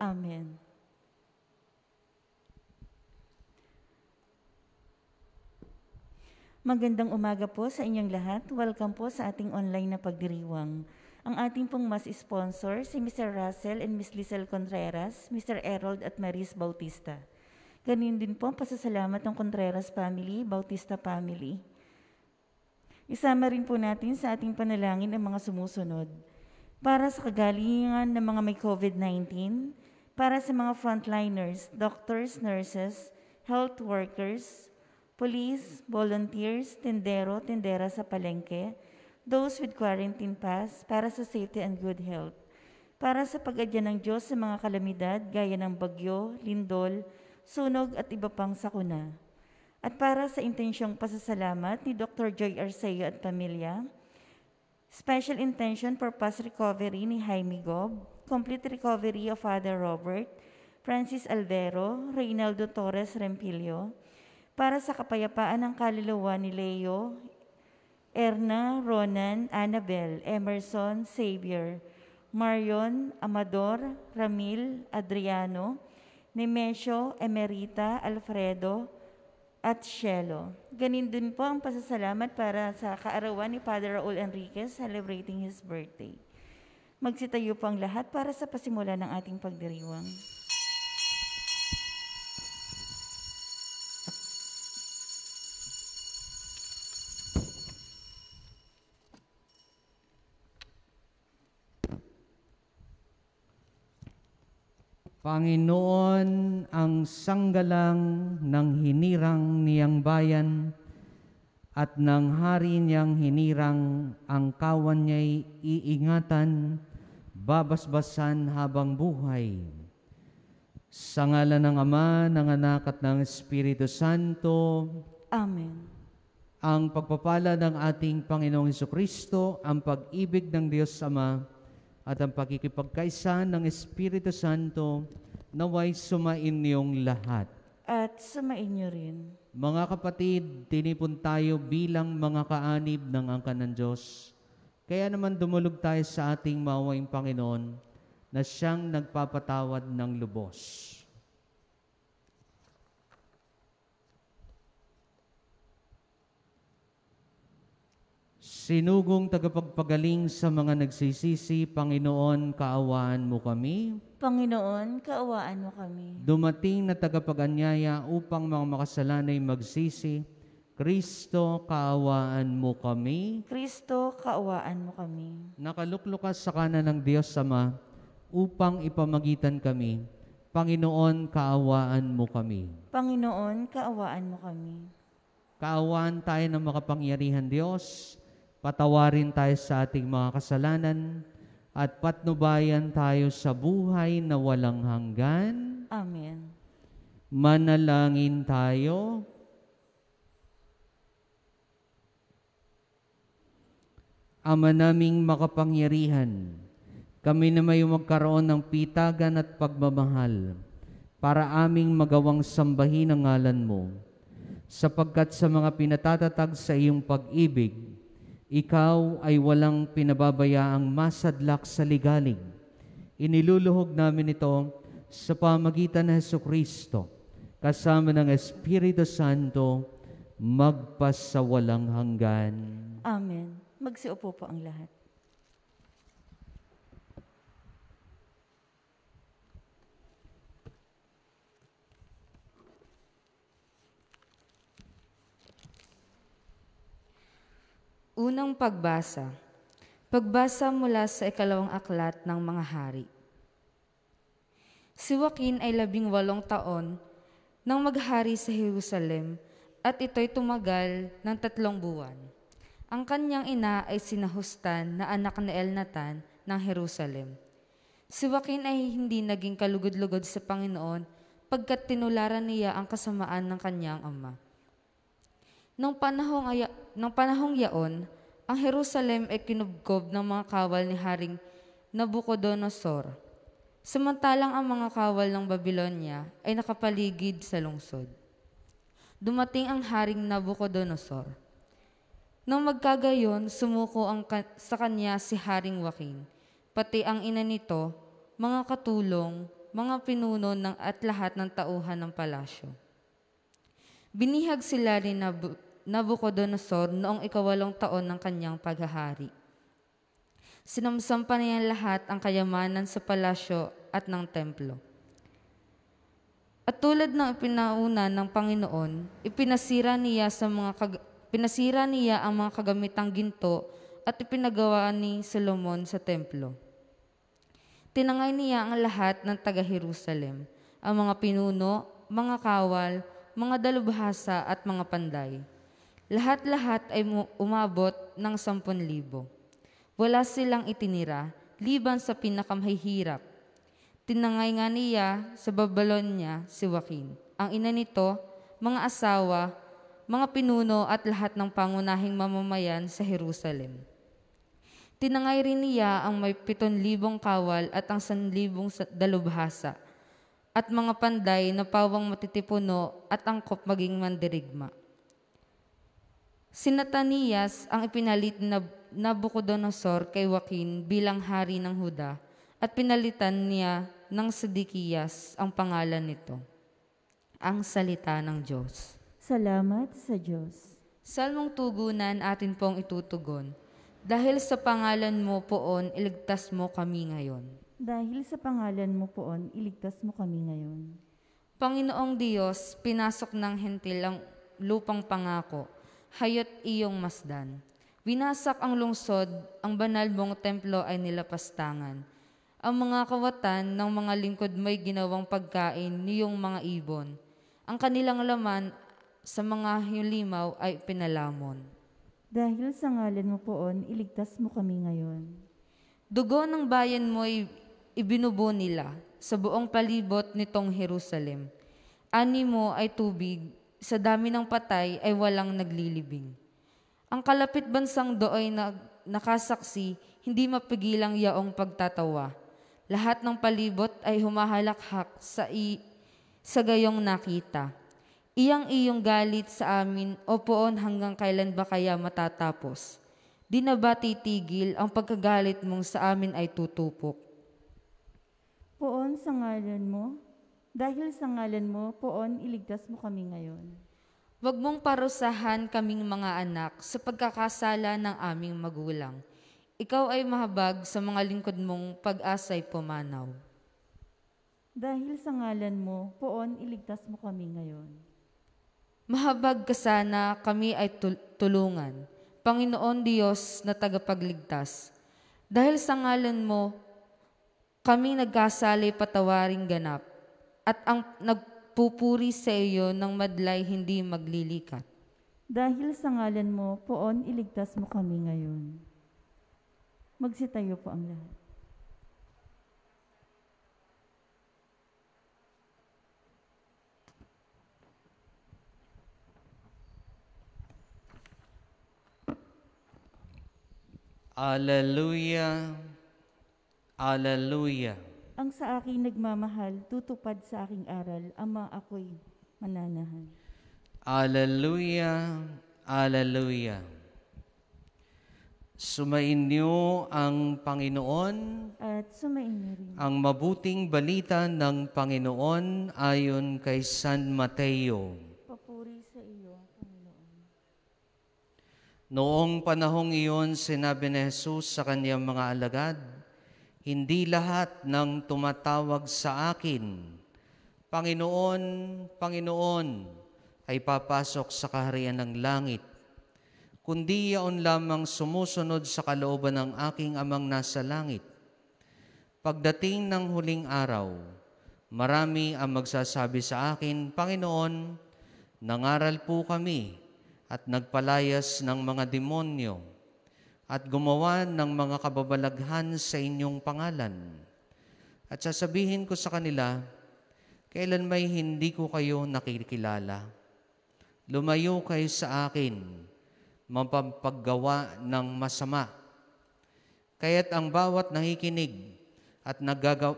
Amen. Magandang umaga po sa inyong lahat. Welcome po sa ating online na pagdiriwang. Ang ating pong mas sponsor, si Mr. Russell and Ms. Lizelle Contreras, Mr. Erold at Maris Bautista. Ganun din po ang pasasalamat ng Contreras family, Bautista family. Isama rin po natin sa ating panalangin ang mga sumusunod. Para sa kagalingan ng mga may COVID-19, para sa mga frontliners, doctors, nurses, health workers, police, volunteers, tendero, tendera sa palengke, those with quarantine pass, para sa safety and good health. Para sa pag-adya ng Diyos sa mga kalamidad gaya ng bagyo, lindol, sunog at iba pang sakuna. At para sa intensyong pasasalamat ni Dr. Joy Arceo at pamilya, special intention for fast recovery ni Jaime Gob, complete recovery of Father Robert, Francis Alvero, Reynaldo Torres Rempilio, para sa kapayapaan ng kaluluwa ni Leo, Erna, Ronan, Annabel, Emerson, Xavier, Marion, Amador, Ramil, Adriano, Nemesio, Emerita, Alfredo, at Shelo. Ganin din po ang pasasalamat para sa kaarawan ni Father Raul Enriquez celebrating his birthday. Magsitayo po ang lahat para sa pasimula ng ating pagdiriwang.
Panginoon, ang sanggalang ng hinirang niyang bayan at ng hari niyang hinirang ang kawan niya'y iingatan, babasbasan habang buhay. Sa ngalan ng Ama, ng Anak at ng Espiritu Santo.
Amen.
Ang pagpapala ng ating Panginoong Hesukristo, ang pag-ibig ng Diyos Ama, at ang pakikipagkaisa ng Espiritu Santo naway sumain niyong lahat.
At sumain niyo rin.
Mga kapatid, tinipon tayo bilang mga kaanib ng angkan ng Diyos. Kaya naman dumulog tayo sa ating mawaing Panginoon na siyang nagpapatawad ng lubos. Sinugong tagapagpagaling sa mga nagsisisi, Panginoon, kaawaan mo kami.
Panginoon, kaawaan mo kami.
Dumating na tagapag-anyaya upang mga makasalanay magsisi, Kristo, kaawaan mo kami.
Kristo, kaawaan mo kami.
Nakaluklukas sa kanan ng Diyos Ama upang ipamagitan kami. Panginoon, kaawaan mo kami.
Panginoon, kaawaan mo kami.
Kaawaan tayo ng makapangyarihan Diyos. Patawarin tayo sa ating mga kasalanan at patnubayan tayo sa buhay na walang hanggan.
Amen.
Manalangin tayo. Ama naming makapangyarihan, kami na may magkaroon ng pitagan at pagmamahal para aming magawang sambahin ang ngalan mo. sapagkat sa mga pinatatatag sa iyong pag-ibig, ikaw ay walang pinababayaang masadlak sa ligalig. Iniluluhog namin ito sa pamagitan ng Hesukristo, kasama ng Espiritu Santo, magpasawalang hanggan.
Amen. Magsiupo po ang lahat.
Unang pagbasa. Pagbasa mula sa ikalawang aklat ng mga hari. Si Joaquin ay 18 taon nang maghari sa Jerusalem at ito'y tumagal ng 3 buwan. Ang kanyang ina ay si Nahustan na anak ni Elnatan ng Jerusalem. Si Joaquin ay hindi naging kalugod-lugod sa Panginoon pagkat tinularan niya ang kasamaan ng kanyang ama. Nung panahong yaon, ang Jerusalem ay kinubkob ng mga kawal ni Haring Nabucodonosor, samantalang ang mga kawal ng Babylonia ay nakapaligid sa lungsod. Dumating ang Haring Nabucodonosor. Nang magkagayon, sumuko sa kanya si Haring Joaquin, pati ang ina nito, mga katulong, mga pinuno at lahat ng tauhan ng palasyo. Binihag sila ni Nabucodonosor noong 8 taon ng kanyang paghahari. Sinamsampa niya lahat ang kayamanan sa palasyo at ng templo. At tulad ng ipinauna ng Panginoon, pinasira niya ang mga kagamitang ginto at ipinagawa ni Solomon sa templo. Tinangay niya ang lahat ng taga-Jerusalem, ang mga pinuno, mga kawal, mga dalubhasa at mga panday. Lahat-lahat ay umabot ng 10,000. Wala silang itinira, liban sa pinakamahihirap. Tinangay nga niya sa Babylonia si Joaquin, ang ina nito, mga asawa, mga pinuno at lahat ng pangunahing mamamayan sa Jerusalem. Tinangay rin niya ang may 7,000 kawal at ang 1,000 dalubhasa, at mga panday na pawang matitipuno at angkop maging mandirigma. Si Natanias ang ipinalit na Nabucodonosor kay Joaquin bilang hari ng Huda at pinalitan niya ng Sedekiyas ang pangalan nito. Ang salita ng Diyos.
Salamat sa Diyos.
Salmong tugunan atin pong itutugon. Dahil sa pangalan mo poon, iligtas mo kami ngayon.
Dahil sa pangalan mo poon, iligtas mo kami ngayon.
Panginoong Diyos, pinasok ng hentil ang lupang pangako, hayat iyong masdan. Winasak ang lungsod, ang banal mong templo ay nilapastangan. Ang mga kawatan ng mga lingkod may ginawang pagkain niyong mga ibon. Ang kanilang laman sa mga limaw ay pinalamon.
Dahil sa ngalan mo poon, iligtas mo kami ngayon.
Dugo ng bayan mo'y ibinubo nila sa buong palibot nitong Jerusalem. Ani mo ay tubig, sa dami ng patay ay walang naglilibing. Ang kalapit bansang dooy na nakasaksi, hindi mapigilang yaong pagtatawa. Lahat ng palibot ay humahalakhak sa gayong nakita. Iyang galit sa amin, o poon hanggang kailan ba kaya matatapos? Di na ba titigil ang pagkagalit mong sa amin ay tutupok?
Poon sa ngalan mo, dahil sa ngalan mo, poon iligtas mo kami ngayon.
Huwag mong parusahan kaming mga anak sa pagkakasala ng aming magulang. Ikaw ay mahabag sa mga lingkod mong pag-asa'y pumanaw.
Dahil sa ngalan mo, poon iligtas mo kami ngayon.
Mahabag ka sana kami ay tulungan, Panginoon Diyos na tagapagligtas. Dahil sa ngalan mo, kami nagkasali patawaring ganap, at ang nagpupuri sa iyo ng madlay hindi maglilikat.
Dahil sa ngalan mo, poon iligtas mo kami ngayon. Magsitayo po ang lahat.
Alleluia, Alleluia.
Ang sa akin nagmamahal, tutupad sa aking aral, ama ako'y mananahan.
Alleluia, Alleluia. Sumainyo ang Panginoon,
At sumainyo rin.
ang mabuting balita ng Panginoon ayon kay San Mateo.
Papuri sa iyo, Panginoon.
Noong panahong iyon, sinabi ni Jesus sa kanyang mga alagad, "Hindi lahat ng tumatawag sa akin, Panginoon, Panginoon, ay papasok sa kaharian ng langit, kundi yaon lamang sumusunod sa kalooban ng aking Amang nasa langit. Pagdating ng huling araw, marami ang magsasabi sa akin, Panginoon, nangaral po kami at nagpalayas ng mga demonyo at gumawa ng mga kababalaghan sa inyong pangalan. At sasabihin ko sa kanila, kailan may hindi ko kayo nakikilala. Lumayo kayo sa akin, mapapaggawa ng masama. Kaya't ang bawat nakikinig at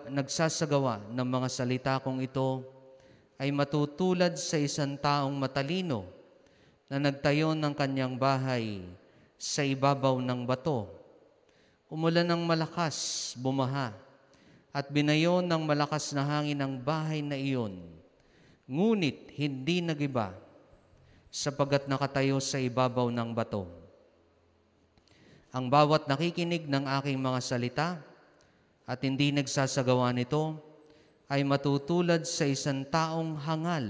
nagsasagawa ng mga salita kong ito ay matutulad sa isang taong matalino na nagtayo ng kanyang bahay sa ibabaw ng bato. Umulan ng malakas, bumaha, at binayo ng malakas na hangin ang bahay na iyon. Ngunit hindi nagiba, sapagkat nakatayo sa ibabaw ng bato. Ang bawat nakikinig ng aking mga salita at hindi nagsasagawa nito ay matutulad sa isang taong hangal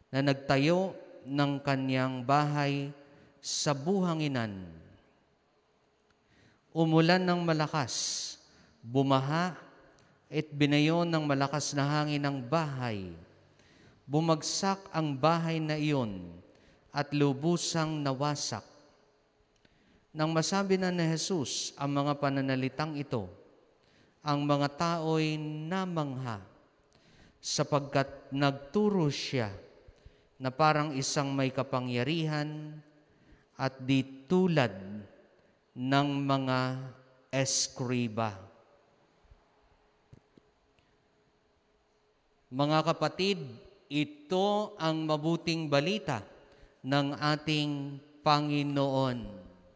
na nagtayo ng kanyang bahay sa buhanginan. Umulan ng malakas, bumaha, at binayo ng malakas na hangin ang bahay. Bumagsak ang bahay na iyon at lubusang nawasak. Nang masabi na ni Jesus ang mga pananalitang ito, ang mga tao'y namangha, sapagkat nagturo siya na parang isang may kapangyarihan at di tulad ng mga eskriba. Mga kapatid, ito ang mabuting balita ng ating Panginoon.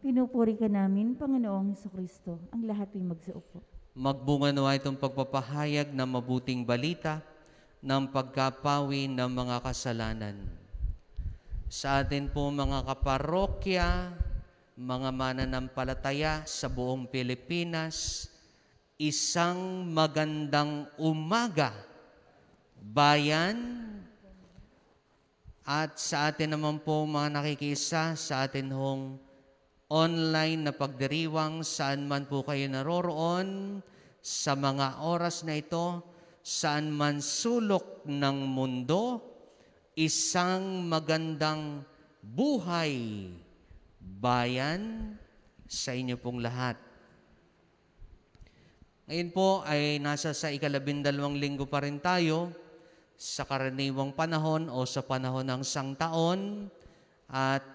Pinupuri ka namin, Panginoong Hesukristo. Ang lahat ay magsuupo.
Magbunga nawa itong pagpapahayag ng mabuting balita ng pagkapawi ng mga kasalanan. Sa atin po mga kaparokya, mga mananampalataya sa buong Pilipinas, isang magandang umaga, bayan. At sa atin naman po mga nakikisa sa atin hong online na pagdiriwang saan man po kayo naroroon sa mga oras na ito, saan man sulok ng mundo, isang magandang buhay bayan sa inyo pong lahat. Ngayon po ay nasa sa 12 linggo pa rin tayo sa karaniwang panahon o sa panahon ng sangtaon at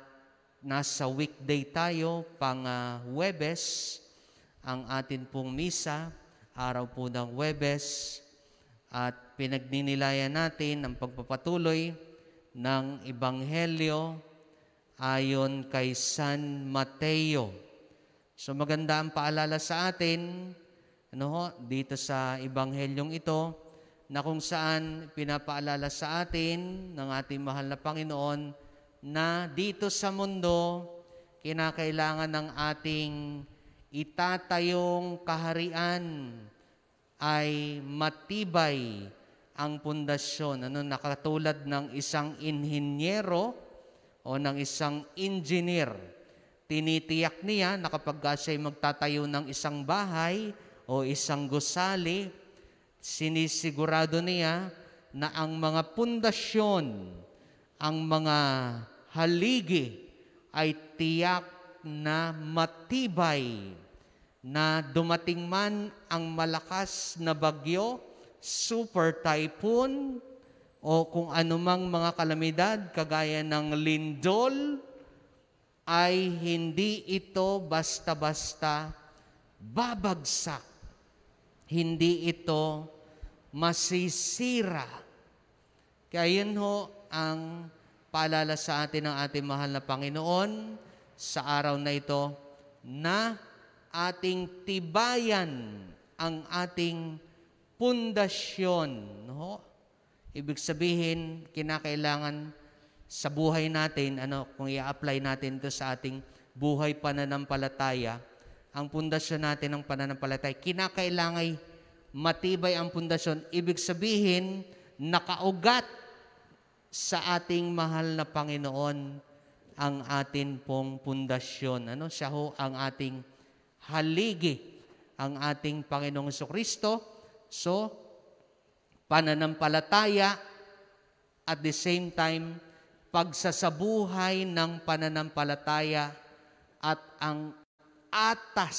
nasa weekday tayo pang Huwebes, ang atin pong misa, araw po ng Huwebes, at pinagninilayan natin ang pagpapatuloy ng Ebanghelyo ayon kay San Mateo. So maganda ang paalala sa atin dito sa Ebanghelyong ito, na kung saan pinapaalala sa atin ng ating mahal na Panginoon na dito sa mundo, kinakailangan ng ating itatayong kaharian ay matibay ang pundasyon. Nakatulad ng isang inhinyero o ng isang engineer. Tinitiyak niya na kapag siya'y magtatayo ng isang bahay o isang gusali, sinisigurado niya na ang mga pundasyon, ang mga haligi ay tiyak na matibay, na dumating man ang malakas na bagyo, super typhoon, o kung anumang mga kalamidad kagaya ng lindol, ay hindi ito basta-basta babagsak. Hindi ito masisira. Kaya yun ho ang paalala sa atin ng ating mahal na Panginoon sa araw na ito na ating tibayan ang ating pundasyon. No? Ibig sabihin, kinakailangan sa buhay natin, kung i-apply natin ito sa ating buhay pananampalataya, ang pundasyon natin ng pananampalataya, kinakailangan matibay ang pundasyon. Ibig sabihin, nakaugat sa ating mahal na Panginoon ang atin pong pundasyon. Siya ho ang ating haligi, ang ating Panginoong Jesucristo. So, pananampalataya at the same time, pagsasabuhay ng pananampalataya at ang atas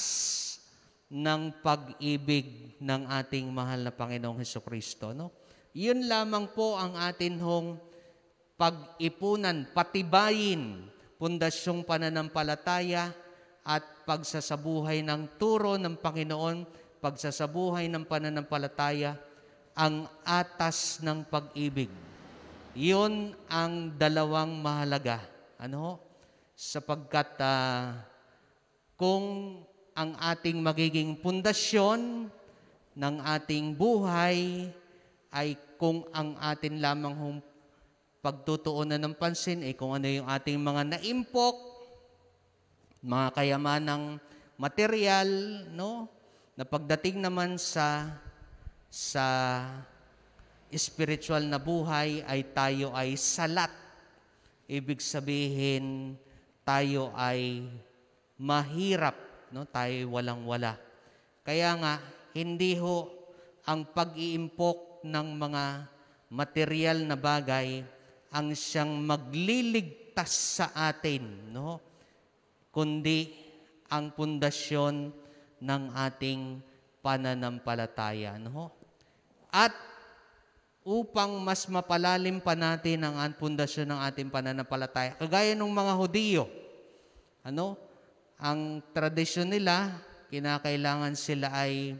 ng pag-ibig ng ating mahal na Panginoong Jesucristo. Yun lamang po ang atin hong pag-ipunan, patibayin, pundasyong pananampalataya at pagsasabuhay ng turo ng Panginoon, pagsasabuhay ng pananampalataya, ang atas ng pag-ibig. Yun ang dalawang mahalaga. Sapagkat kung ang ating magiging pundasyon ng ating buhay ay kung ang atin lamang pagtutuunan ng pansin ay kung ano yung ating mga naimpok, mga kayamanang material, na pagdating naman sa spiritual na buhay ay tayo ay salat. Ibig sabihin, tayo ay mahirap, tayo walang-wala. Kaya nga, hindi ho ang pag-iimpok ng mga material na bagay ang siyang magliligtas sa atin, kundi ang pundasyon ng ating pananampalataya. At upang mas mapalalim pa natin ang pundasyon ng ating pananampalataya, kagaya ng mga Hudiyo, ang tradisyon nila, kinakailangan sila ay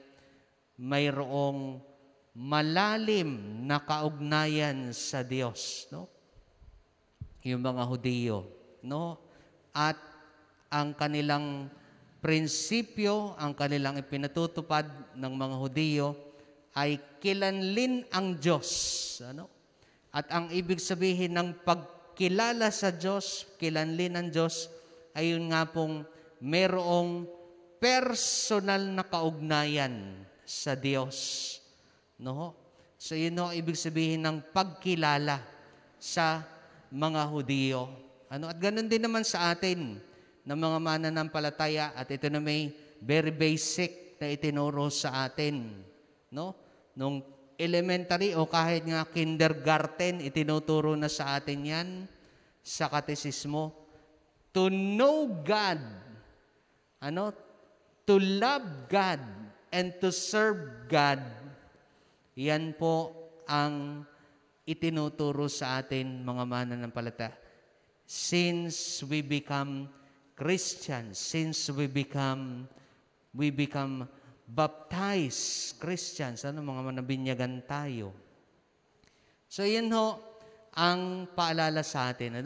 mayroong malalim na kaugnayan sa Diyos. Yung mga Hudiyo. At ang kanilang prinsipyo, ang kanilang ipinatutupad ng mga Hudiyo ay kilanlin ang Diyos. At ang ibig sabihin ng pagkilala sa Diyos, kilanlin ang Diyos, ay yun nga pong merong personal na kaugnayan sa Diyos. So yun ang ibig sabihin ng pagkilala sa mga Hudiyo. At ganun din naman sa atin ng mga mananampalataya, at ito na may very basic na itinuro sa atin. Nung elementary o kahit nga kindergarten, itinuturo na sa atin yan sa katesismo. To know God, to love God, and to serve God, yan po ang itinuturo sa atin mga mananampalataya. Since we become Christians, since we become baptized Christians, mga manabinyagan tayo. So yun ho ang paalala sa atin,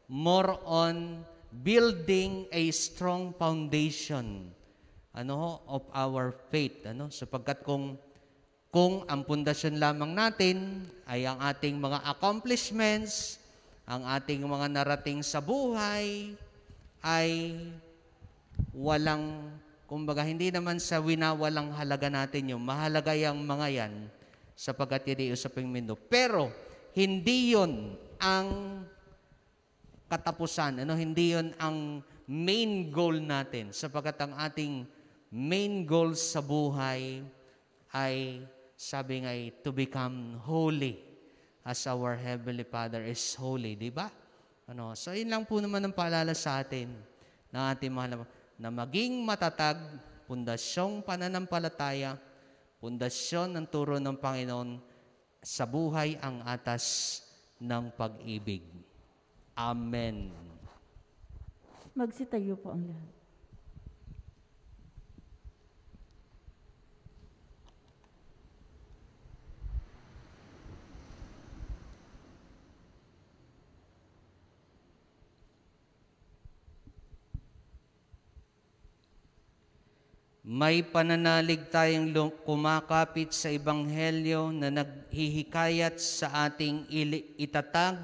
more on building a strong foundation of our faith, sapagkat kung ang pundasyon lamang natin ay ang ating mga accomplishments, ang ating mga narating sa buhay, ay kumbaga, hindi naman sa winawalang halaga natin yung mahalaga yung mga yan, sapagkat yun ay usaping mundo. Pero, hindi yun ang katapusan, hindi yun ang main goal natin, sapagkat ang ating main goal sa buhay ay, sabi nga, to become holy as our Heavenly Father is holy, di ba? So, yun lang po naman ang paalala sa atin ng ating mahal na maging matatag, pundasyong pananampalataya, pundasyon ng turo ng Panginoon sa buhay ang atas ng pag-ibig. Amen.
Magsitayo po ang lahat.
May pananalig tayong kumakapit sa Ebanghelyo na naghihikayat sa ating itatag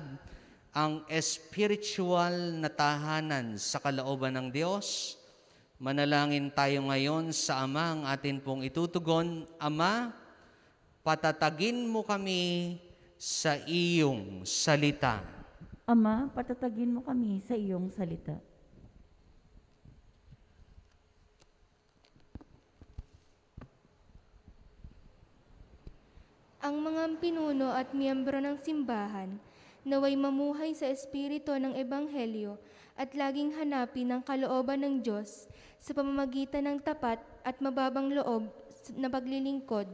ang spiritual na tahanan sa kalooban ng Diyos. Manalangin tayo ngayon sa Ama ang atin pong itutugon. Ama, patatagin mo kami sa iyong salita.
Ama, patatagin mo kami sa iyong salita.
Ang mga pinuno at miyembro ng simbahan naway mamuhay sa espiritu ng Ebanghelyo at laging hanapin ang kalooban ng Diyos sa pamamagitan ng tapat at mababang loob na paglilingkod.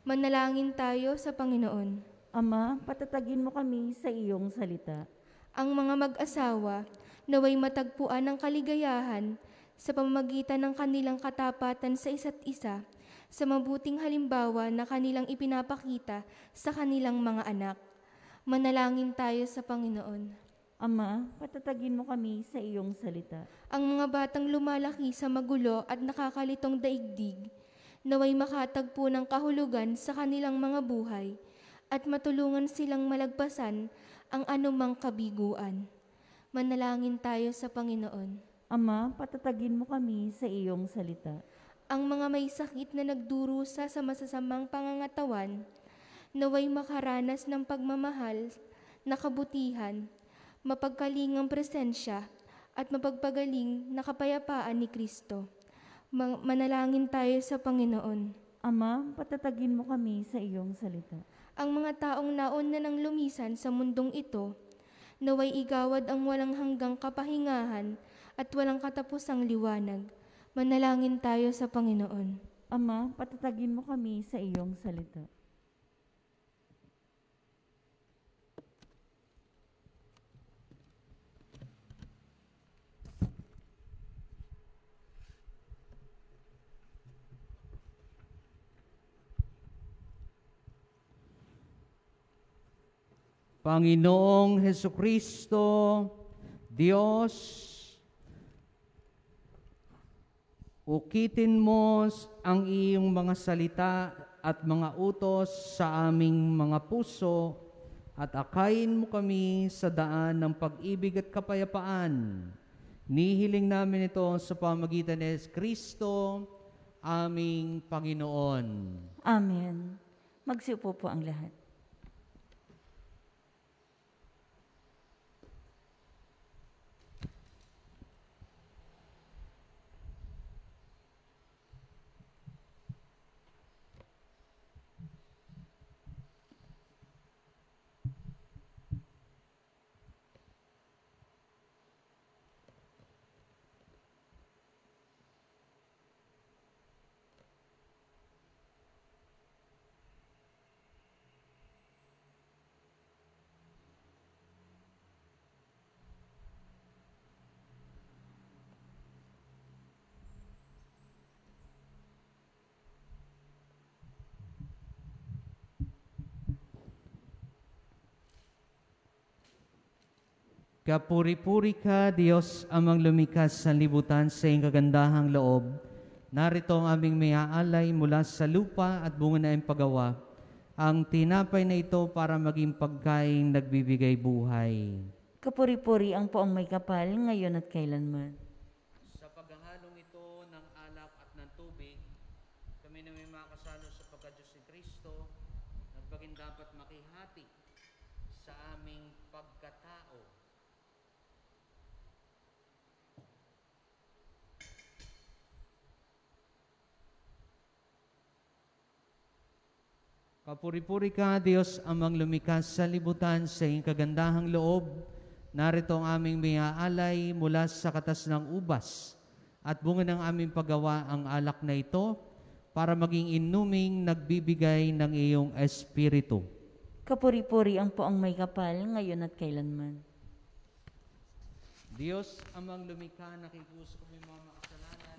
Manalangin tayo sa Panginoon.
Ama, patatagin mo kami sa iyong salita.
Ang mga mag-asawa naway matagpuan ng kaligayahan sa pamamagitan ng kanilang katapatan sa isa't isa, sa mabuting halimbawa na kanilang ipinapakita sa kanilang mga anak. Manalangin tayo sa Panginoon.
Ama, patatagin mo kami sa iyong salita.
Ang mga batang lumalaki sa magulo at nakakalitong daigdig, naway makatagpo ng kahulugan sa kanilang mga buhay at matulungan silang malagpasan ang anumang kabiguan. Manalangin tayo sa Panginoon.
Ama, patatagin mo kami sa iyong salita.
Ang mga may sakit na nagdurusa sa masasamang pangangatawan, naway makaranas ng pagmamahal na kabutihan, mapagkalingang presensya, at mapagpagaling na kapayapaan ni Kristo. Manalangin tayo sa Panginoon.
Ama, patatagin mo kami sa iyong salita.
Ang mga taong nauna nang lumisan sa mundong ito, naway igawad ang walang hanggang kapahingahan at walang katapusang liwanag. Manalangin tayo sa Panginoon.
Ama, patatagin mo kami sa iyong salita.
Panginoong Hesukristo, Diyos, ukitin mo ang iyong mga salita at mga utos sa aming mga puso at akayin mo kami sa daan ng pag-ibig at kapayapaan. Nihiling namin ito sa pamagitan ni Kristo, aming Panginoon.
Amen. Magsiupo po ang lahat.
Kapuri-puri ka, Diyos, amang lumikas sa libutan sa iyong kagandahang loob. Narito ang aming mayaalay mula sa lupa at bunga na iyong pagawa. Ang tinapay na ito para maging pagkain nagbibigay buhay.
Kapuri-puri ang poong may kapal, ngayon at kailanman.
Sa paghahalong ito ng alak at ng tubig, kami na may makasalo sa pagka-Diyos ni Kristo, nagpaging dapat makihati sa aming pagkatao. Kapuri-puri ka, Diyos, amang lumikas sa libutan sa iyong kagandahang loob. Narito ang aming mayaalay mula sa katas ng ubas at bunga ng aming paggawa ang alak na ito para maging inuming nagbibigay ng iyong espiritu.
Kapuri-puri ang poong may kapal, ngayon at kailanman.
Diyos, amang lumikha, nakikiusap kami mga makasalanan,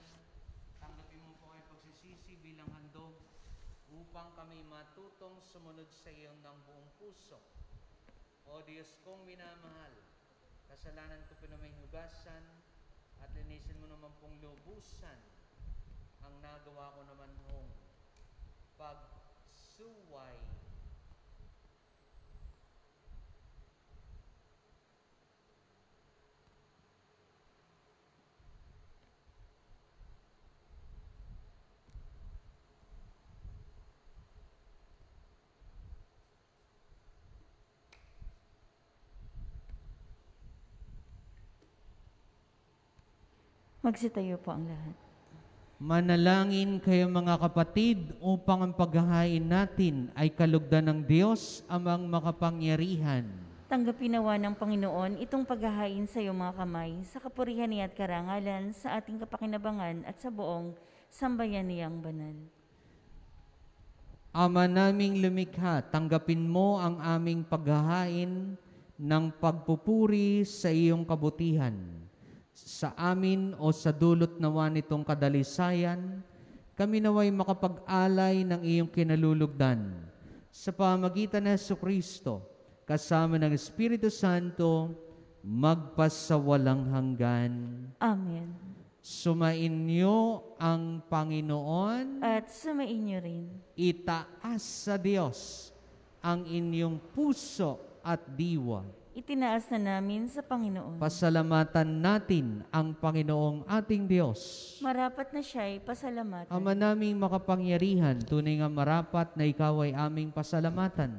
tanggapin mo po ay pagsisisi bilang handog upang kami matutong sumunod sa iyo ng buong puso. O Diyos kong minamahal, kasalanan ko pinamay hugasan at linisin mo naman pong lubusan ang nagawa ko naman hong pagsuway.
Magsitayo po ang lahat.
Manalangin kayo mga kapatid upang ang paghahain natin ay kalugdan ng Diyos amang makapangyarihan.
Tanggapin nawa ng Panginoon itong paghahain sa iyong mga kamay sa kapurihan niya at karangalan sa ating kapakinabangan at sa buong sambayan niyang banal.
Ama naming lumikha, tanggapin mo ang aming paghahain ng pagpupuri sa iyong kabutihan. Sa amin o sa dulot nawa nitong kadalisayan, kami naway makapag-alay ng iyong kinalulugdan. Sa pamagitan ng Jesucristo, kasama ng Espiritu Santo, magpasawalang hanggan.
Amen.
Sumainyo ang Panginoon.
At sumainyo rin.
Itaas sa Diyos ang inyong puso at diwa.
Itinaas na namin sa Panginoon.
Pasalamatan natin ang Panginoong ating Diyos.
Marapat na siya'y pasalamatan.
Ama naming makapangyarihan, tunay nga marapat na ikaw ay aming pasalamatan.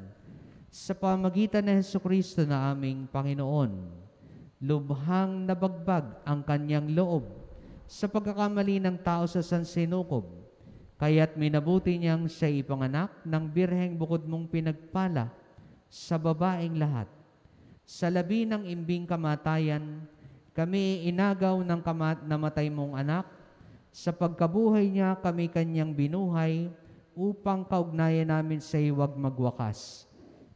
Sa pamagitan ng Jesucristo na aming Panginoon, lubhang nabagbag ang kanyang loob sa pagkakamali ng tao sa sansinukob, kaya't minabuti niyang siya ipanganak ng birheng bukod mong pinagpala sa babaeng lahat. Sa labi ng imbing kamatayan, kami inagaw ng namatay mong anak. Sa pagkabuhay niya, kami kanyang binuhay upang kaugnayan namin sa iwag magwakas.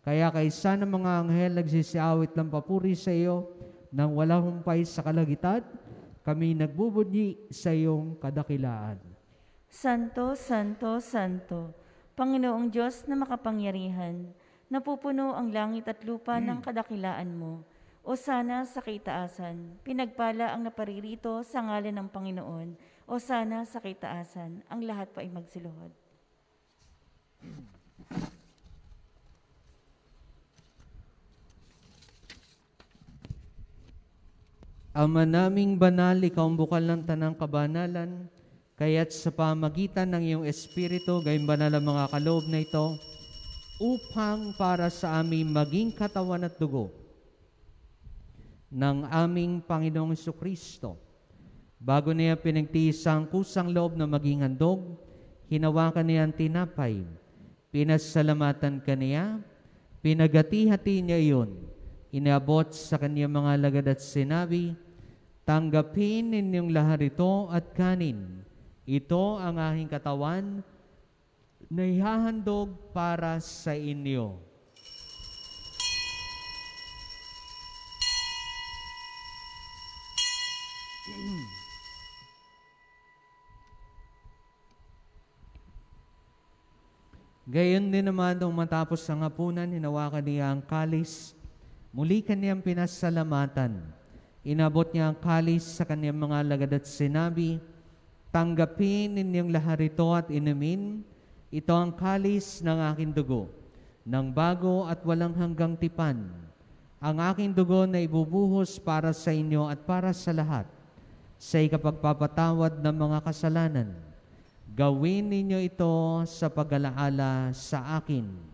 Kaya kaysa ng mga anghel nagsisiawit ng papuri sa iyo nang wala humpay sa kalagitan, kami nagbubunyi sa iyong kadakilaan.
Santo, Santo, Santo, Panginoong Diyos na makapangyarihan, napupuno ang langit at lupa ng kadakilaan mo. O sana sa kaitaasan, pinagpala ang naparirito sa ngalan ng Panginoon. O sana sa kaitaasan, ang lahat pa ay magsiluhod.
Ama naming banal, ikaw ang bukal ng tanang kabanalan, kaya't sa pamagitan ng iyong Espiritu, gayong banal ang mga kaloob na ito, upang para sa aming maging katawan at dugo ng aming Panginoong Jesucristo. Bago niya pinagtiis ang kusang loob na maging handog, hinawakan niya ang tinapay, pinasalamatan ka niya, pinagati-hati niya iyon, inabot sa kanyang mga lagad at sinabi, tanggapin ninyong lahat ito at kanin. Ito ang aking katawan na ihahandog para sa inyo. Gayon din naman nung matapos ang hapunan, hinawakan niya ang kalis. Muli kaniyang pinasalamatan. Inabot niya ang kalis sa kaniyang mga lagad at sinabi, tanggapin ninyong lahat ito at inumin. Ito ang kalis ng aking dugo, ng bago at walang hanggang tipan. Ang aking dugo na ibubuhos para sa inyo at para sa lahat, sa ikapagpapatawad ng mga kasalanan. Gawin ninyo ito sa pag-alaala sa akin.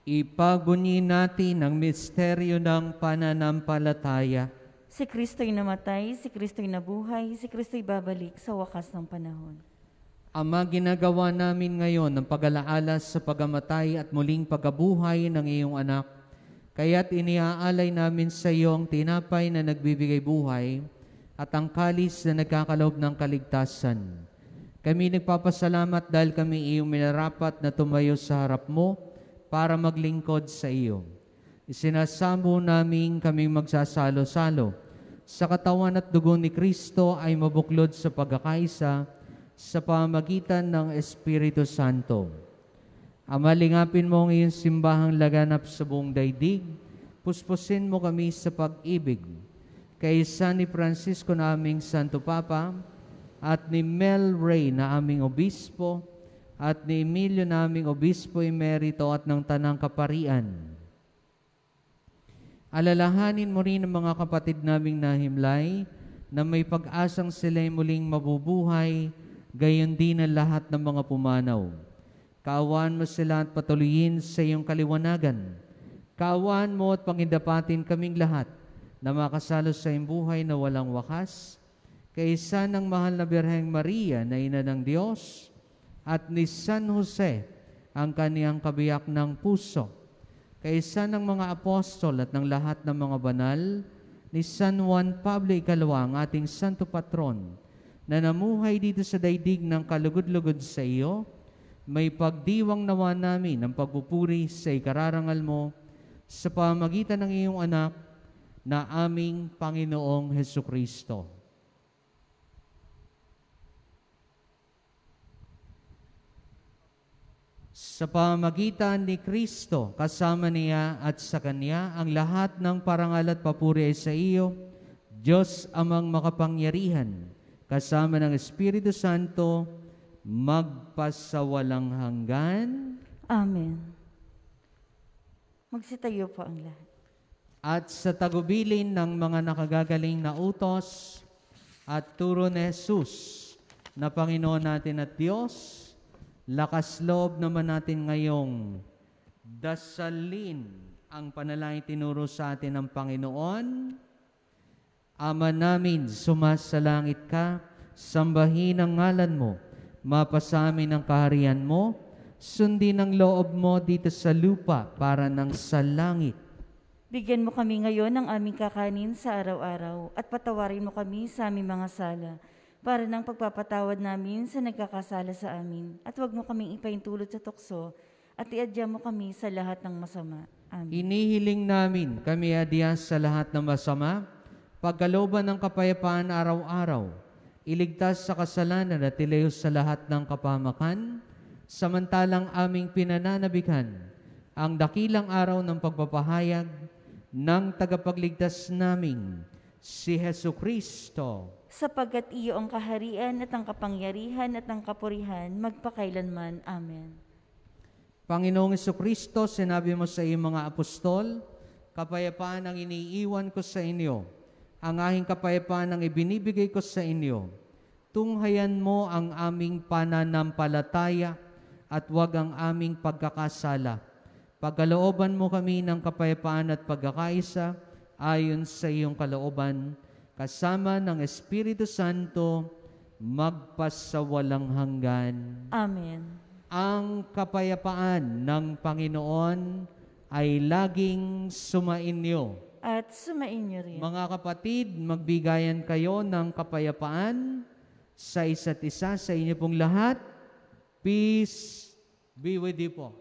Ipagbunyi natin ang misteryo ng pananampalataya.
Si Kristo'y namatay, si Kristo'y nabuhay, si Kristo'y babalik sa wakas ng panahon.
Ama, ginagawa namin ngayon ang pag-alaala sa pagamatay at muling pagkabuhay ng iyong anak. Kaya't iniaalay namin sa iyo ang tinapay na nagbibigay buhay at ang kalis na nagkakaloob ng kaligtasan. Kami nagpapasalamat dahil kami iyong minarapat na tumayo sa harap mo para maglingkod sa iyo. Isinasamo namin kaming magsasalo-salo sa katawan at dugo ni Kristo ay mabuklod sa pagkakaisa sa pamagitan ng Espiritu Santo. Amalingapin mo ang iyong simbahang laganap sa buong daigdig, puspusin mo kami sa pag-ibig, kaysa ni Francisco na aming Santo Papa, at ni Mel Ray na aming Obispo, at ni Emilio na aming Obispo Emerito at ng Tanang Kaparian. Alalahanin mo rin ang mga kapatid naming nahimlay na may pag-asang sila'y muling mabubuhay, gayon din ang lahat ng mga pumanaw. Kaawaan mo sila at patuloyin sa iyong kaliwanagan. Kaawaan mo at pangindapatin kaming lahat na makasalo sa iyong buhay na walang wakas, kaysa ng mahal na Birheng Maria na Ina ng Diyos, at ni San Jose, ang kaniyang kabiyak ng puso, kaysa ng mga apostol at ng lahat ng mga banal, ni San Juan Pablo Ikalwa, ang ating santo patron, na namuhay dito sa daigdig ng kalugod-lugod sa iyo, may pagdiwang nawa namin ang pagpupuri sa ikararangal mo sa pamagitan ng iyong anak na aming Panginoong Hesukristo. Sa pamagitan ni Kristo, kasama niya at sa Kanya, ang lahat ng parangal at papuri ay sa iyo, Diyos amang makapangyarihan, kasama ng Espiritu Santo, magpasawalang hanggan.
Amen. Magsitayo po ang lahat.
At sa tagubilin ng mga nakagagaling na utos at turo ni Jesus na Panginoon natin at Diyos, lakas loob naman natin ngayong dasalin ang panalangin tinuro sa atin ng Panginoon. Ama namin, sumasalangit ka, sambahin ang ngalan mo, mapasamin ang kaharian mo, sundin ang loob mo dito sa lupa para ng sa langit.
Bigyan mo kami ngayon ng aming kakanin sa araw-araw at patawarin mo kami sa aming mga sala para ng pagpapatawad namin sa nagkakasala sa amin. At huwag mo kaming ipaintulot sa tukso at iadya mo kami sa lahat ng masama. Amen.
Inihiling namin kami adya sa lahat ng masama, pagkalooban ng kapayapaan araw-araw, iligtas sa kasalanan at ilayo sa lahat ng kapahamakan, samantalang aming pinananabikan ang dakilang araw ng pagpapahayag ng tagapagligtas naming, si Hesukristo.
Sapagkat iyo ang kaharian at ang kapangyarihan at ang kapurihan magpakailanman. Amen.
Panginoong Hesukristo, sinabi mo sa iyong mga apostol, kapayapaan ang iniiwan ko sa inyo, ang aking kapayapaan ang ibinibigay ko sa inyo. Tunghayan mo ang aming pananampalataya at huwag ang aming pagkakasala. Pagkalooban mo kami ng kapayapaan at pagkakaisa ayon sa iyong kalooban, kasama ng Espiritu Santo, magpasawalang hanggan.
Amen.
Ang kapayapaan ng Panginoon ay laging sumainyo.
At sumainyo rin.
Mga kapatid, magbigayan kayo ng kapayapaan sa isa't isa, sa inyo pong lahat. Peace be with you po.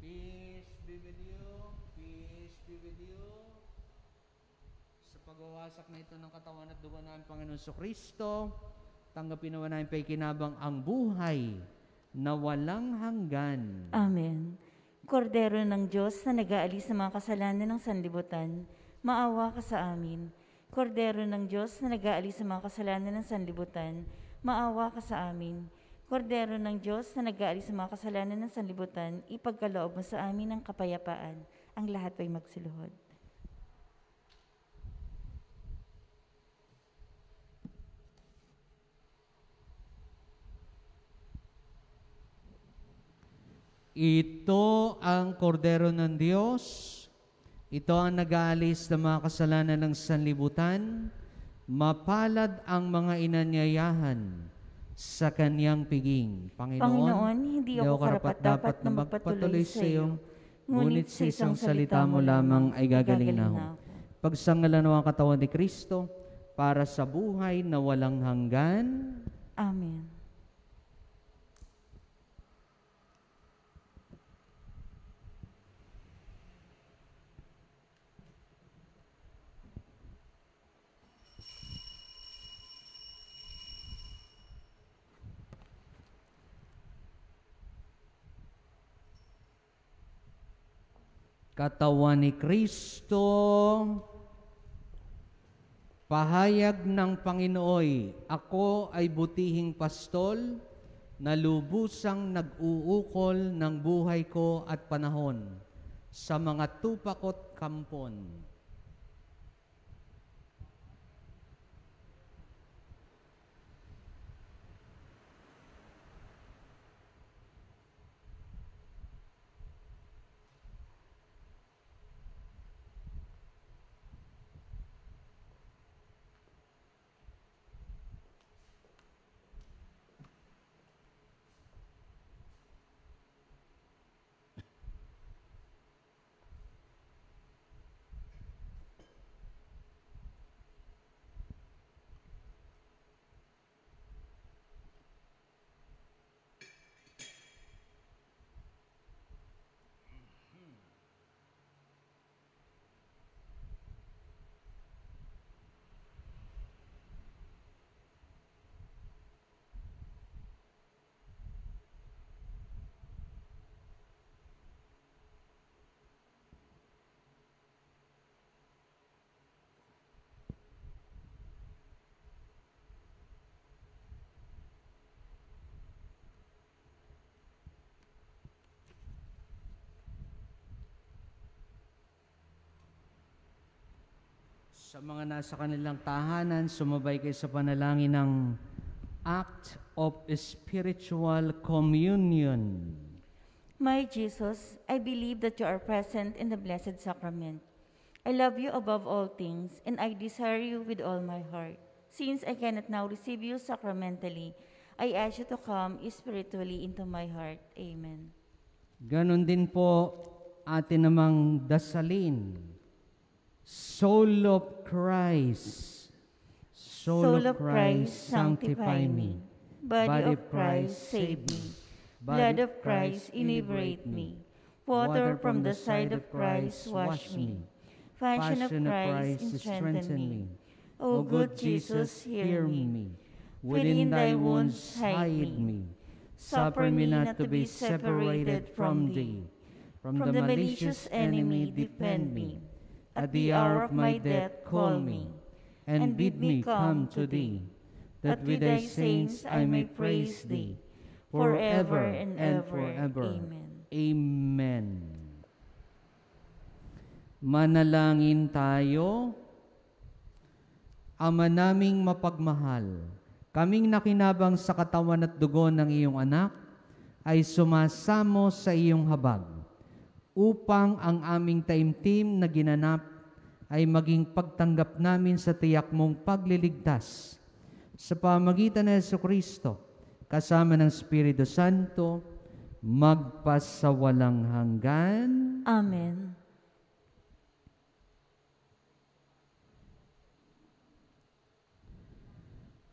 Peace be with you. Peace be with you. Sa pagwawasak na ito ng katawan at dugo namin Panginoon Kristo, tanggapin naman namin paikinabang ang buhay na walang hanggan.
Amen. Kordero ng Diyos na nag-aalis ng mga kasalanan ng sanlibutan, maawa ka sa amin. Kordero ng Diyos na nag-aalis ng mga kasalanan ng sanlibutan, maawa ka sa amin. Kordero ng Diyos na nag-aalis ng mga kasalanan ng sanlibutan, ipagkaloob mo sa amin ang kapayapaan. Ang lahat ay magsiluhod.
Ito ang kordero ng Diyos. Ito ang nag-aalis ng mga kasalanan ng sanlibutan. Mapalad ang mga inanyayahan sa kanyang piging.
Panginoon, hindi ako karapat-dapat na magpatuloy sa iyo, ngunit sa isang salita mo lamang ay gagaling na ako.
Pagsangalan ng katawan ni Kristo para sa buhay na walang hanggan.
Amen.
Katawan ni Kristo, pahayag ng Panginooy, ako ay butihing pastol na lubusang nag-uukol ng buhay ko at panahon sa mga tupakot kampon. Sa mga nasa kanilang tahanan, sumabay kayo sa panalangin ng Act of Spiritual Communion.
My Jesus, I believe that you are present in the Blessed Sacrament. I love you above all things, and I desire you with all my heart. Since I cannot now receive you sacramentally, I ask you to come spiritually into my heart. Amen.
Ganon din po atin namang dasalin. Soul of Christ,
Soul of Christ, sanctify me. Body of Christ, save me. Blood of Christ, inebriate me. Water from the side of Christ, wash me. Passion of Christ, strengthen me. O good Jesus, hear me. Within thy wounds, hide me. Suffer me not to be separated from thee. From the malicious enemy, defend me. At the hour of my death, call me, and bid me come to thee, that with thy saints I may praise thee, forever and ever. Amen.
Amen. Manalangin tayo. Ama naming mapagmahal, kaming nakinabang sa katawan at dugo ng iyong anak, ay sumasamo sa iyong habag, upang ang aming taimtim na ginanap ay maging pagtanggap namin sa tiyak mong pagliligtas. Sa pamagitan ng Jesucristo, kasama ng Espiritu Santo, magpasawalang hanggan.
Amen.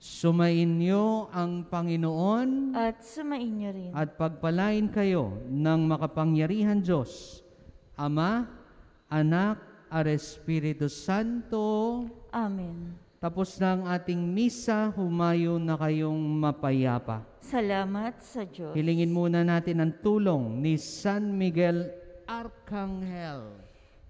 Sumainyo ang Panginoon
At sumainyo rin.
at pagpalain kayo ng makapangyarihan Diyos, Ama, Anak, at Espiritu Santo.
Amen.
Tapos na ang ating misa, humayo na kayong mapayapa.
Salamat sa Diyos.
Hilingin muna natin ang tulong ni San Miguel Arcangel.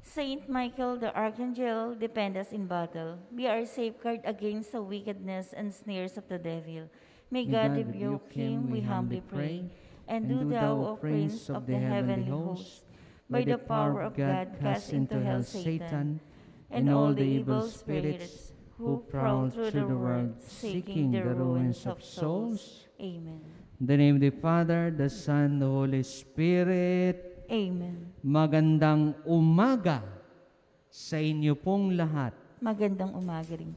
Saint Michael the Archangel, defend us in battle. Be our safeguard against the wickedness and snares of the devil. May God rebuke him, we humbly pray. And do thou, O Prince of the heavenly host, by the power of God, cast into hell Satan and all the evil spirits who prowl through the world, seeking the ruins of souls. Amen.
In the name of the Father, the Son, the Holy Spirit.
Amen.
Magandang umaga sa inyo pong lahat.
Magandang umaga rin.